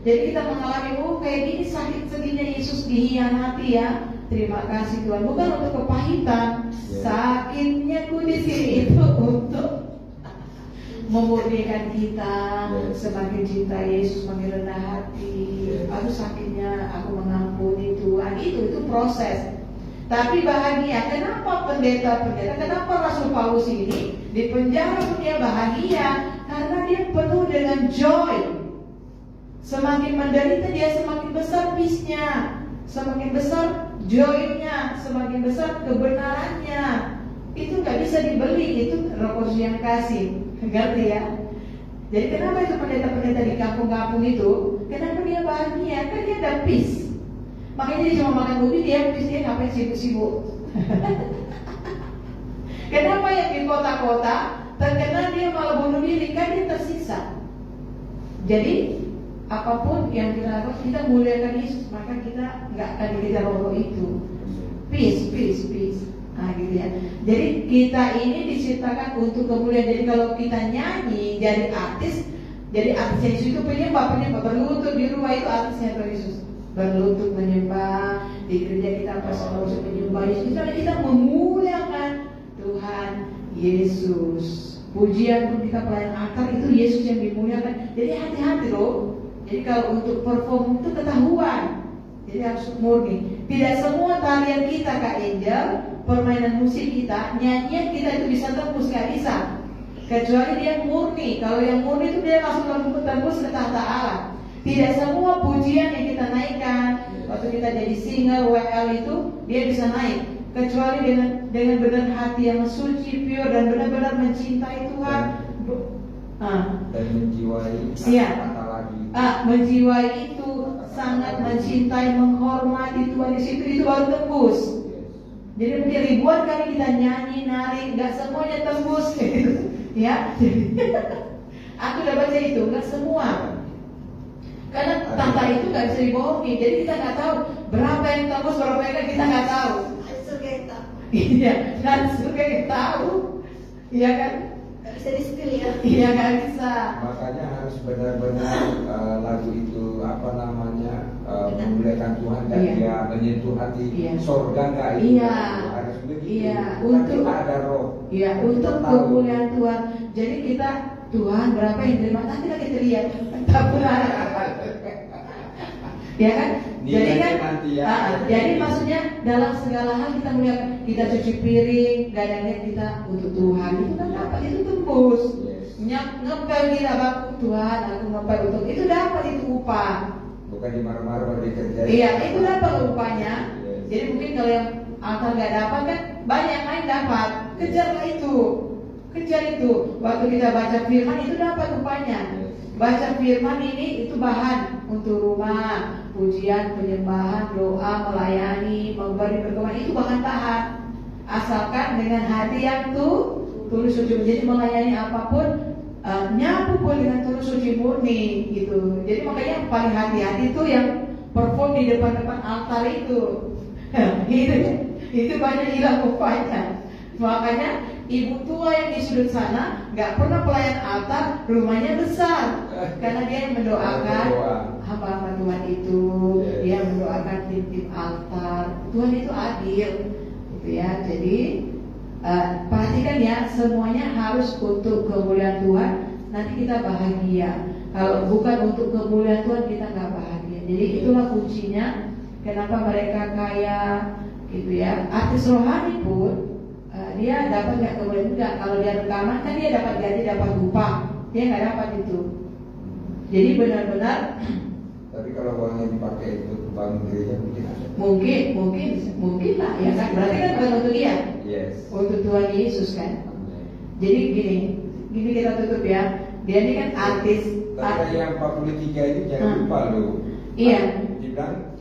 Jadi kita mengalami, kayak gini sakit sedihnya Yesus dikhianati ya. Terima kasih Tuhan, bukan untuk kepahitan. Sakitnya ku di sini itu untuk memurnikan kita, semakin cinta Yesus, semakin rendah hati. Aduh sakitnya aku mengampuni Tuhan, itu proses. Tapi bahagia. Kenapa pendeta-pendeta, kenapa Rasul Paulus ini di penjara pun dia bahagia? Karena dia penuh dengan joy. Semakin menderita dia semakin besar peace-nya, semakin besar joy-nya, semakin besar kebenarannya. Itu gak bisa dibeli, itu Roh Kudus yang kasih. Ngerti ya? Jadi kenapa itu pendeta-pendeta di kampung-kampung itu, kenapa dia bahagia? Kan dia ada peace. Makanya dia cuma makan ubi, dia peace, dia ngapain sibuk-sibuk. Kenapa yang di kota-kota terkenal dia malah bunuh diri? Kan dia tersisa. Jadi apapun yang kita lakukan, kita muliakan Yesus, maka kita nggak akan dikejar roh itu. Peace, peace, peace. Nah gitu ya. Jadi kita ini diciptakan untuk kemuliaan. Jadi kalau kita nyanyi jadi artis Yesus itu penyembah berlutut di rumah, itu artisnya Tuhan Yesus. Berlutut menyembah, di gereja kita pas harus menyembah Yesus. Kita memuliakan Tuhan Yesus. Pujian kita pelayan altar itu Yesus yang dimuliakan. Jadi hati-hati loh. Jadi kalau untuk perform itu ketahuan. Jadi harus murni. Tidak semua tarian kita Kak Angel, permainan musik kita, nyanyian kita itu bisa tembus, gak bisa. Kecuali dia murni. Kalau yang murni itu dia langsung tembus ke tahta Allah. Tidak semua pujian yang kita naikkan waktu kita jadi singer WL itu dia bisa naik. Kecuali dengan benar hati yang suci, pure dan benar-benar mencintai Tuhan. Dan menjiwai kata lagi. Menjiwai itu, sangat mencintai, menghormati Tuhan di situ, itu baru tembus. Jadi mungkin ribuan kali kita nyanyi, nari, nggak semuanya tembus. Ya, aku udah baca itu, nggak semua. Karena tata itu nggak bisa dibohongi. Jadi kita nggak tahu berapa yang tembus, berapa yang kita nggak tahu. Iya, dan suka tahu, iya kan? Bisa di-spill ya? Iya, nggak bisa. Makanya harus benar-benar lagu itu memuliakan Tuhan dan dia menyentuh hati sorga nggak itu? Iya. Harus begitu. Iya, untuk ada roh. Iya, untuk kemuliaan Tuhan. Jadi kita Tuhan berapa yang terima? Nanti kita lihat. Tak pernah. Ya kan? Jadi kan, jadi maksudnya dalam segala hal kita muliakan. Kita cuci piring, gak ada niat kita untuk Tuhan. Itu kan dapat, itu tembus. Ngepel kita baku Tuhan, aku ngepel untuk itu dapat, itu upah. Bukan dimarah-marah dikerjain. Iya, itu dapat upahnya. Jadi mungkin kalau yang altar gak dapat kan banyak lain dapat. Kejarlah itu, kejar itu. Waktu kita baca firman itu dapat upahnya. Baca firman ini itu bahan untuk rumah, pujian, penyembahan, doa, melayani, memberi perkembangan, itu bahan-bahan. Asalkan dengan hati yang tulus suci. Jadi melayani apapun, nyapu pun dengan tulus suci murni gitu. Jadi makanya paling hati-hati itu yang perform di depan-depan altar itu. Itu banyak hilang upahnya. Makanya ibu tua yang di sudut sana nggak pernah pelayan altar, rumahnya besar karena dia yang mendoakan hamba-hamba Tuhan itu, dia mendoakan tim-tim altar. Tuhan itu adil, gitu ya. Jadi perhatikan ya, semuanya harus untuk kemuliaan Tuhan. Nanti kita bahagia. Kalau bukan untuk kemuliaan Tuhan kita nggak bahagia. Jadi itulah kuncinya. Kenapa mereka kaya, gitu ya. Artis rohani pun dia dapat nggak kemudian enggak. Kalau dia rekaman kan dia dapat gaji, dapat upah, dia nggak dapat itu. Jadi benar-benar. Tapi kalau uangnya dipakai untuk bangun gereja mungkin ada. Mungkin lah ya kan. Berarti kan bukan untuk dia. Yes. Untuk Tuhan Yesus kan. Jadi gini kita tutup ya. Dia ini kan artis. Tapi yang 43 ini jangan lupa loh. Iya. Dibilang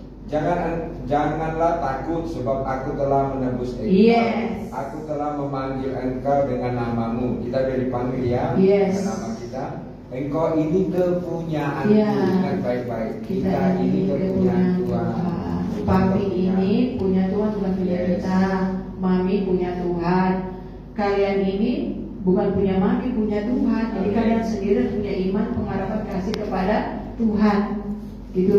janganlah takut sebab aku telah menebus engkau. Yes. Aku telah memanggil engkau dengan namamu. Kita sudah dipanggil ya. Yes. Dengan nama kita. Engkau ini kepunyaanku. Ingat baik-baik. Kita ini kepunyaan Tuhan. Papi ini punya Tuhan, bukan punya kita. Mami punya Tuhan. Kalian ini bukan punya mami, punya Tuhan. Jadi kalian sendiri punya iman, pengharapan, kasih kepada Tuhan. Gitu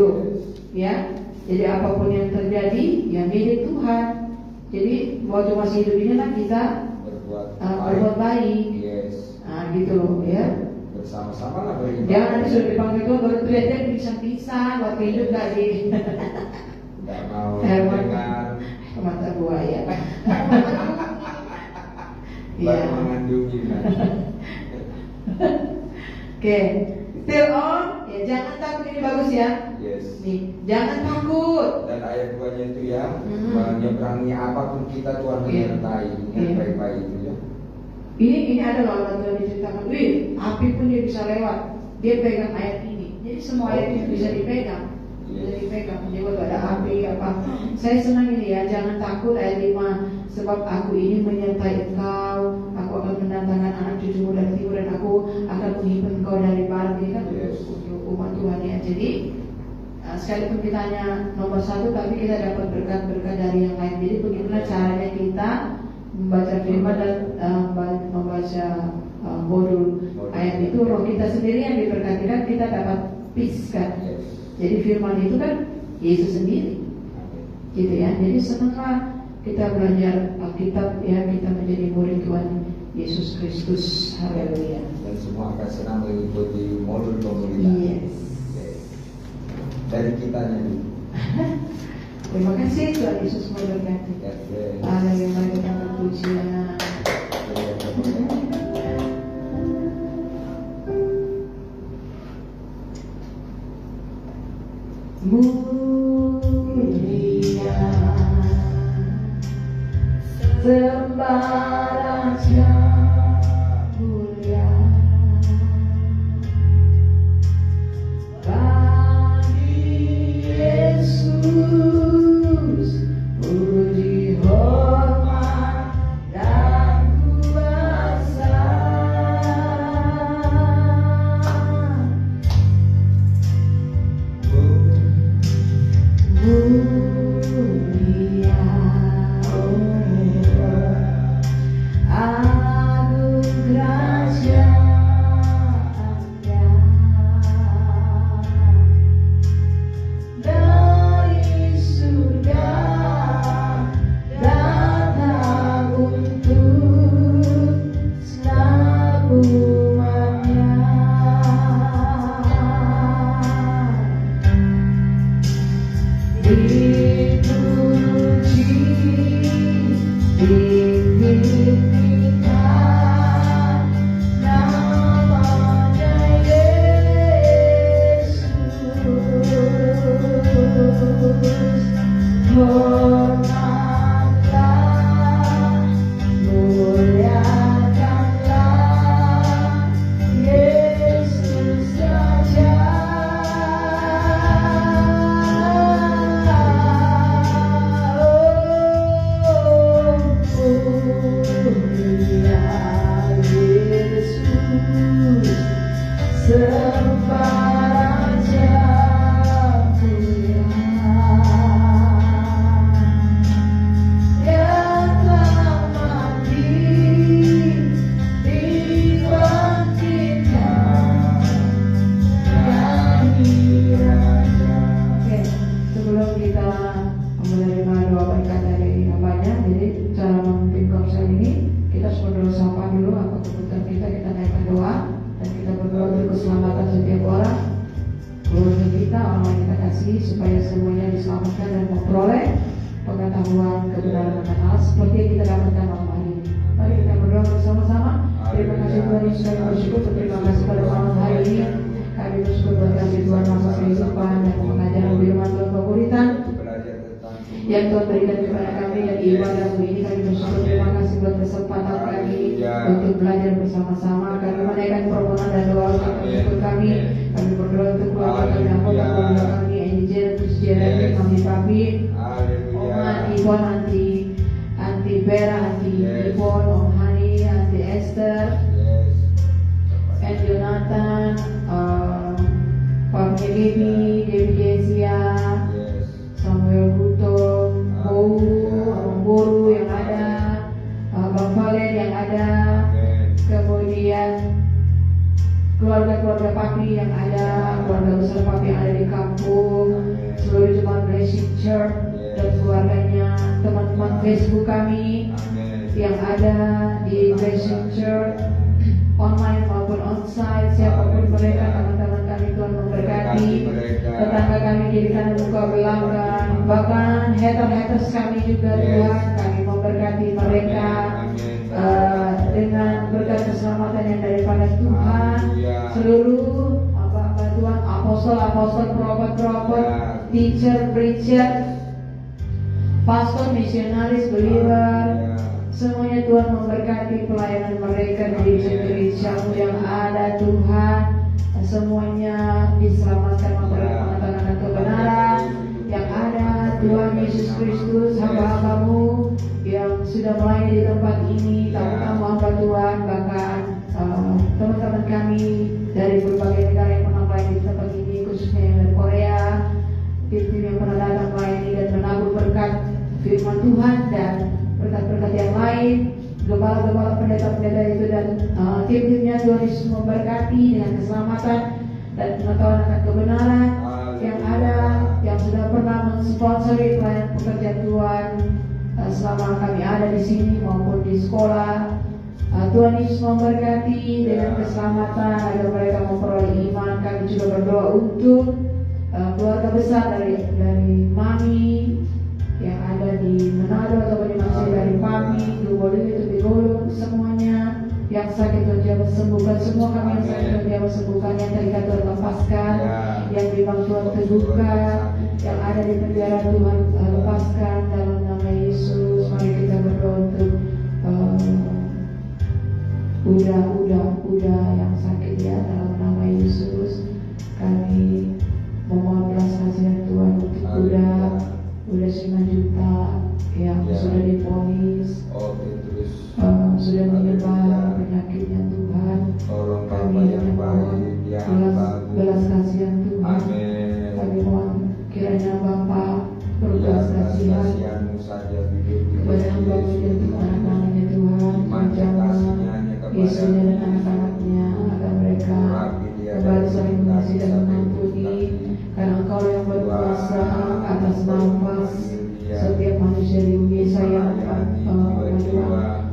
ya. Jadi apapun yang terjadi, ya milik Tuhan. Jadi waktu masih hidup ini lah kita berbuat baik. Yes. Nah gitu loh ya. Bersama-sama lah beribadah. Jangan nanti sudah dipanggil Tuhan baru teriak bisa waktu hidup gak di. Tidak mau dengar. mata buaya. Baru mengandungi kan. Oke, still on. Ya, jangan takut, ini bagus ya. Yes. Nih, jangan takut. Dan ayat 2-nya itu ya, menyeberangi apapun kita Tuhan menyertai. Ingat baik-baik itu ya. Ini ada loh Allah Tuhan diceritakan. Wih, api pun dia bisa lewat. Dia pegang ayat ini. Jadi semua ayat itu bisa dipegang. Bisa dipegang. Jadi waktu ada api apa. Saya senang ini ya. Jangan takut ayat 5. Sebab aku ini menyertai engkau. Aku akan mendatangkan anak cucumu dari timur dan aku akan menghimpun engkau dari barat. Ini kan umat Tuhan ya. Jadi sekalipun kita hanya nomor 1, tapi kita dapat berkat-berkat dari yang lain. Jadi bagaimana caranya kita membaca firman dan membaca modul ayat itu, roh kita sendiri yang diberkati, kan kita dapat peace kan. Jadi firman itu kan Yesus sendiri, gitu ya. Jadi senanglah kita belajar Alkitab ya, kita menjadi murid Tuhan Yesus Kristus. Haleluya. Dan semua akan senang mengikuti modul pemuridan. Yes. Dari kitanya dulu. Terima kasih Tuhan Yesus memberkati. Haleluya, mari kita berpujian. Mulia sembah Raja mulia bagi Yesus, puji hormat dan kuasa. Mulia anugerah Anda dari surga datang untuk selamanya. Dipuji, ditinggikan namanya Yesus. Hormatlah, muliakanlah Yesus saja. Mulia Yesus, sembah Raja mulia yang telah mati dibangkitkan jadi Raja. Oke, sebelum kita menerima doa berkat dari hambanya, jadi cara memimpin konser ini kita harus berdoa sapa dulu apa kebutuhan kita naikkan doa dan kita berdoa untuk keselamatan setiap orang, keluarga kita, orang yang kita kasih, supaya semuanya diselamatkan dan memperoleh pengetahuan kebenaran akan Allah seperti yang kita dapatkan malam hari ini. Mari kita berdoa bersama-sama. Terima kasih Tuhan Yesus, kami bersyukur, terima kasih pada malam hari ini. Kami bersyukur buat kasih Tuhan masa kehidupan dan pengajaran firman Tuhan pemuritan yang Tuhan berikan kepada kami dan ibadah-Mu ini. Kami bersyukur, terima kasih buat kesempatan kami untuk belajar bersama-sama. Kami menaikkan permohonan dan doa untuk kami. Kami berdoa untuk keluarga kami, anggota keluarga kami, Angel, terus Jeremy, kami Papi, Oma, Ivon, Anti Vera, Anti Ivon, Om Hani, Anti Esther, and Jonathan, Papi Debbie Kezia, Samuel Buto, Abang Boru yang ada, Bang Valen yang ada, kemudian keluarga-keluarga Papi yang ada, keluarga besar Papi yang ada di kampung, seluruh jemaat Blessing Church dan keluarganya, teman-teman Facebook kami yang ada di Blessing Church, online maupun onsite, siapapun mereka, teman-teman kami Tuhan memberkati, tetangga kami kiri kanan muka belakang, bahkan haters kami juga Tuhan, kami memberkati mereka dengan berkat keselamatan yang daripada Tuhan. Seluruh hamba-hamba Tuhan, apostol, prophet, teacher, preacher, pastor, misionaris, believer, semuanya Tuhan memberkati pelayanan mereka di gereja-gerejamu yang ada Tuhan. Semuanya diselamatkan memberi pengetahuan kebenaran yang ada Tuhan Yesus Kristus, hamba-hambamu yang sudah melayani di tempat ini, tamu-tamu hamba Tuhan, bahkan teman-teman kami dari berbagai negara yang pernah melayani di tempat ini, khususnya yang dari Korea, tim-tim yang pernah datang melayani dan menabur berkat firman Tuhan dan berkat-berkat yang lain, gembala-gembala pendeta-pendeta itu dan tim-timnya Tuhan Yesus memberkati dengan keselamatan dan pengetahuan akan kebenaran yang ada, yang sudah pernah mensponsori pelayanan pekerjaan Tuhan selama kami ada di sini maupun di sekolah. Tuhan Yesus memberkati dengan keselamatan agar mereka memperoleh iman. Kami juga berdoa untuk keluarga besar dari Mami yang ada di Manado atau di Masjid dari Pami, Dugolo, semuanya yang sakit Tuhan Yesus sembuhkan, semua kami yang sakit Tuhan Yesus sembuhkan, yang terikat Tuhan lepaskan, yang bimbang Tuhan teguhkan, yang ada di penjara Tuhan lepaskan dalam nama Yesus. Mari kita berdoa untuk udah yang sakit ya, dalam nama Yesus. Kami memohon belas kasihan Tuhan untuk udah 5 juta yang sudah diponis, sudah menyebar penyakitnya Tuhan. Kami memohon belas kasihan Tuhan. Kami mohon kiranya Bapa berbelas kasihan kepada hamba-Mu dan anak-anaknya Tuhan, menjaga istrinya dan anak-anaknya agar mereka kembali saling mengasihi dan mengampuni, karena Engkau yang berkuasa atas nafas setiap manusia di bumi. Sayang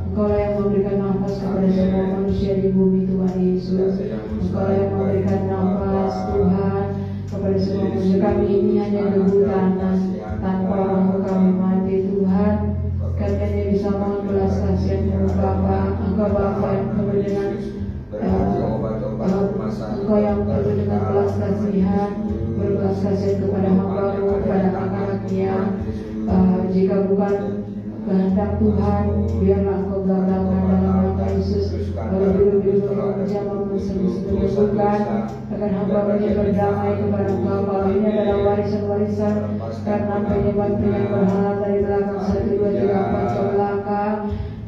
Engkau yang memberikan nafas kepada semua manusia di bumi Tuhan Yesus. Engkau yang memberikan nafas Tuhan kepada semua manusia. Kami ini hanya debu tanah, tanpa orang kami mati Tuhan. Kami hanya bisa mohon belas kasihan-Mu Bapa. Engkau Bapa yang penuh dengan Engkau yang penuh dengan belas kasihan, berbelas kasihan kepada hamba-Mu, kepada anak-anaknya. Jika bukan kehendak Tuhan, biarlah Engkau gagalkan dalam nama Yesus. Kalau dulu-dulu yang menjamah menyembuhkan, akan hamba-Mu berdamai kepada Engkau. Kalau ini adalah warisan-warisan karena penyebab-penyebab berhala dari belakang 1, 2, 3, 4 ke belakang,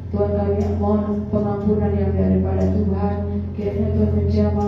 Tuhan kami mohon pengampunan yang daripada Tuhan. Kiranya Tuhan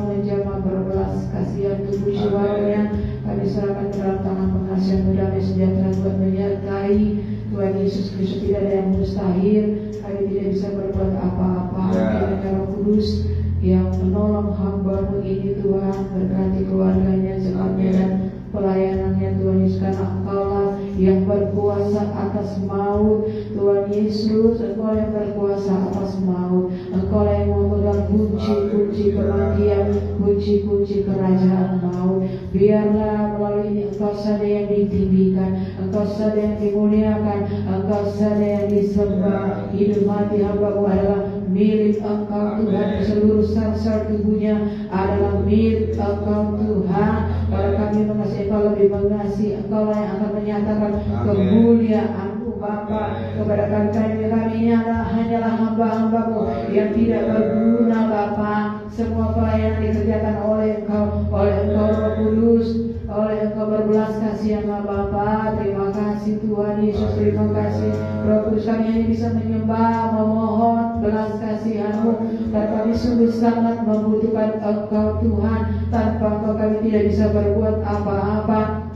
menjamah berbelas kasihan tubuh jiwanya. Kami serahkan ke dalam tangan pengasihan-Mu, damai sejahtera Tuhan menyertai. Tuhan Yesus Kristus, tidak ada yang mustahil. Kami tidak bisa berbuat apa-apa. Kiranya Roh Kudus yang menolong hamba-Mu ini Tuhan, berkati keluarganya, jemaatnya dan pelayanannya Tuhan Yesus, karena Engkau-lah yang berkuasa atas maut. Tuhan Yesus, Engkau yang berkuasa atas maut. Engkau yang memegang kunci-kunci kematian, kunci-kunci kerajaan maut. Biarlah melalui ini Engkau saja yang ditinggikan, Engkau saja yang dimuliakan, Engkau saja yang disembah. Hidup mati hamba-Mu adalah milik Engkau Tuhan. Seluruh sel-sel tubuhnya adalah milik Engkau Tuhan. Kalau kami mengasihi Engkau, lebih mengasihi Engkau yang akan menyatakan kemuliaan-Mu Bapa kepada kami. Kami ini hanyalah hamba-hamba-Mu yang tidak berguna Bapa. Semua pelayanan dikerjakan oleh Engkau Roh Kudus, oleh Engkau berbelas kasihan Bapa. Terima kasih Tuhan Yesus, terima kasih Roh Kudus. Kami hanya bisa menyembah, memohon belas kasihan-Mu, dan kami sungguh sangat membutuhkan Engkau Tuhan. Tanpa Engkau kami tidak bisa berbuat apa-apa.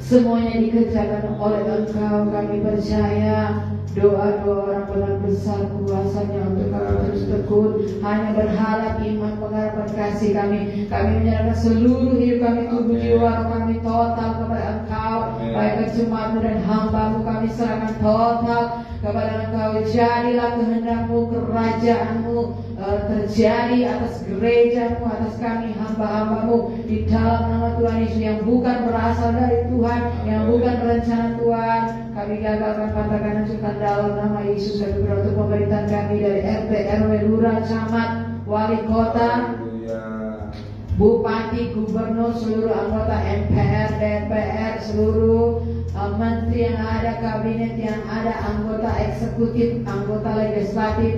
Semuanya dikerjakan oleh Engkau. Kami percaya doa-doa orang benar besar kuasanya untuk kami terus tekun, hanya berharap iman, mengharapkan kasih kami. Kami menyerahkan seluruh hidup kami, tubuh jiwa kami total kepada Engkau. Baik jemaat-Mu dan hamba-Mu kami serahkan total kepada Engkau. Jadilah kehendak-Mu, kerajaan-Mu terjadi atas gerejamu, atas kami hamba-hambamu di dalam nama Tuhan Yesus, yang bukan berasal dari Tuhan, yang bukan rencana Tuhan, kami gagalkan, patahkan, hancurkan dalam nama Yesus. Kami berdoa untuk pemerintahan kami dari RT, RW, lurah, camat, wali kota, bupati, gubernur, seluruh anggota MPR, DPR, seluruh menteri yang ada, kabinet yang ada, anggota eksekutif, anggota legislatif,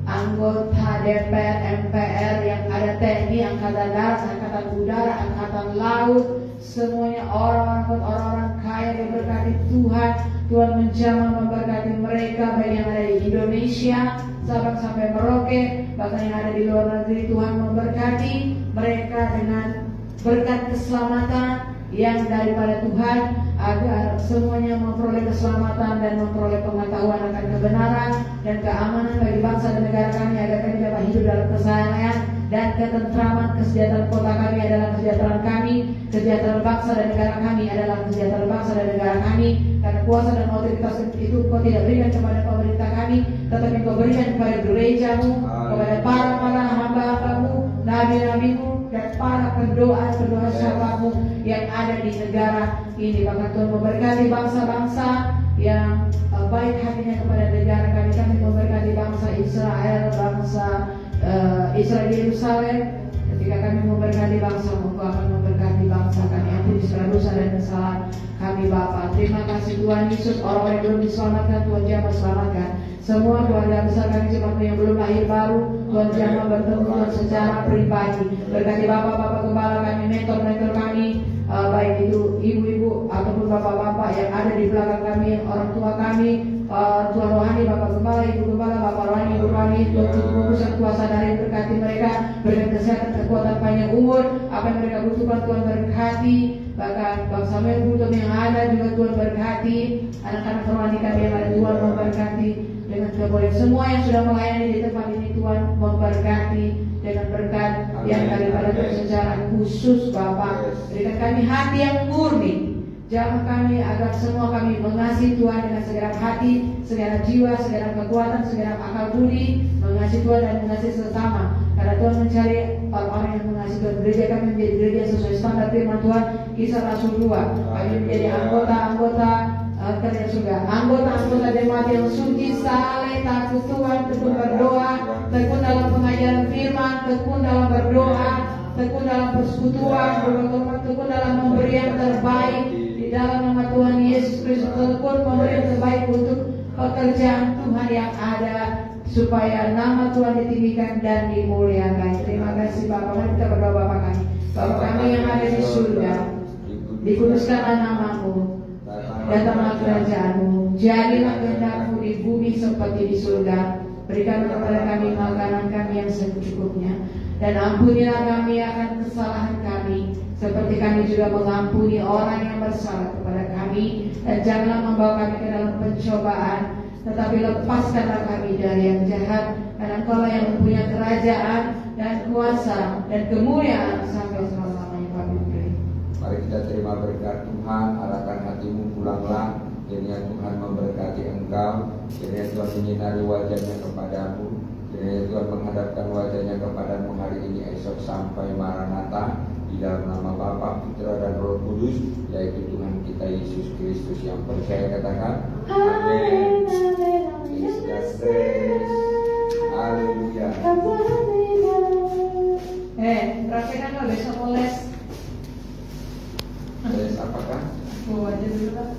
anggota DPR, MPR yang ada, TNI, Angkatan Darat, Angkatan Udara, Angkatan Laut, semuanya orang-orang kaya diberkati Tuhan. Tuhan menjamah memberkati mereka, baik yang ada di Indonesia, Sabang sampai Merauke, bahkan yang ada di luar negeri. Tuhan memberkati mereka dengan berkat keselamatan yang daripada Tuhan, agar semuanya memperoleh keselamatan dan memperoleh pengetahuan akan kebenaran dan keamanan bagi bangsa dan negara kami, agar kami dapat hidup dalam kesehatan dan ketentraman. Kesejahteraan kota kami adalah kesejahteraan kami, kesejahteraan bangsa dan negara kami adalah kesejahteraan bangsa dan negara kami, karena kuasa dan otoritas itu Kau tidak berikan kepada pemerintah kami, tetapi Kau berikan kepada gerejamu, kepada para hamba-hambamu, nabi-nabimu, dan para pendoa syafaatmu yang ada di negara ini. Bahkan Tuhan memberkati bangsa-bangsa yang baik hatinya kepada negara kami. Kami memberkati bangsa Israel, bangsa Israel di Yerusalem. Ketika kami memberkati bangsa-Mu, Kau akan memberkati bangsa kami. Ampuni segala dosa dan kesalahan kami Bapa. Terima kasih Tuhan Yesus. Orang-orang yang belum diselamatkan, Tuhan jamah selamatkan. Semua keluarga besar kami, jemaatmu yang belum lahir baru, Tuhan jamah bertemu Tuhan secara pribadi. Berkati bapak-bapak gembala kami, mentor-mentor kami, baik itu ibu-ibu ataupun bapak-bapak yang ada di belakang kami, orang tua kami, Tuhan rohani, bapak gembala, ibu gembala, bapak rohani, ibu rohani, Tuhan pusat kuasa dari berkati mereka, berikan kesehatan, kekuatan, panjang umur, apa yang mereka butuhkan Tuhan berkati. Bahkan bangsa Melbutum yang ada juga Tuhan berkati, anak-anak rohani kami yang ada Tuhan memberkati dengan keboleh. Semua yang sudah melayani di tempat ini Tuhan memberkati dengan berkat yang daripada Tuhan secara khusus Bapa. Berikan kami hati yang murni, jamah kami agar semua kami mengasihi Tuhan dengan segenap hati, segenap jiwa, segenap kekuatan, segenap akal budi, mengasihi Tuhan dan mengasihi sesama. Karena Tuhan mencari orang-orang yang mengasihi Tuhan. Gereja kami menjadi gereja sesuai standar firman Tuhan, Kisah Rasul 2. Kami menjadi anggota-anggota kerja surga, anggota-anggota jemaat yang suci, saleh, takut Tuhan, tekun berdoa, tekun dalam pengajaran firman, tekun dalam berdoa, tekun dalam persekutuan, berkorban, tekun dalam memberi yang terbaik di dalam nama Tuhan Yesus Kristus, tekun memberi yang terbaik untuk pekerjaan Tuhan yang ada, supaya nama Tuhan ditinggikan dan dimuliakan. Terima kasih Bapak. Mari kita berdoa Bapak kami. Bapak kami yang ada di surga, dikuduskanlah nama-Mu, datanglah kerajaan-Mu, jadilah kehendak-Mu di bumi seperti di surga. Berikan kepada kami makanan kami yang secukupnya, dan ampunilah kami akan kesalahan kami, seperti kami juga mengampuni orang yang bersalah kepada kami. Dan janganlah membawa kami ke dalam pencobaan, tetapi lepaskanlah kami dari yang jahat. Karena Engkau yang mempunyai kerajaan dan kuasa dan kemuliaan sampai selama-lamanya. Kami beri. Mari kita terima berkat Tuhan. Arahkan hatimu, pulanglah. Kiranya Tuhan memberkati engkau. Kiranya Tuhan menyinari wajahnya kepadamu. Kiranya Tuhan menghadapkan wajahnya kepadamu hari ini, esok sampai Maranatha. Di dalam nama Bapa, Putra dan Roh Kudus, yaitu Tuhan kita Yesus Kristus yang percaya, katakan amin. Haleluya. Rafikan lo besok les. Les apakah? Bawa aja dulu Pak.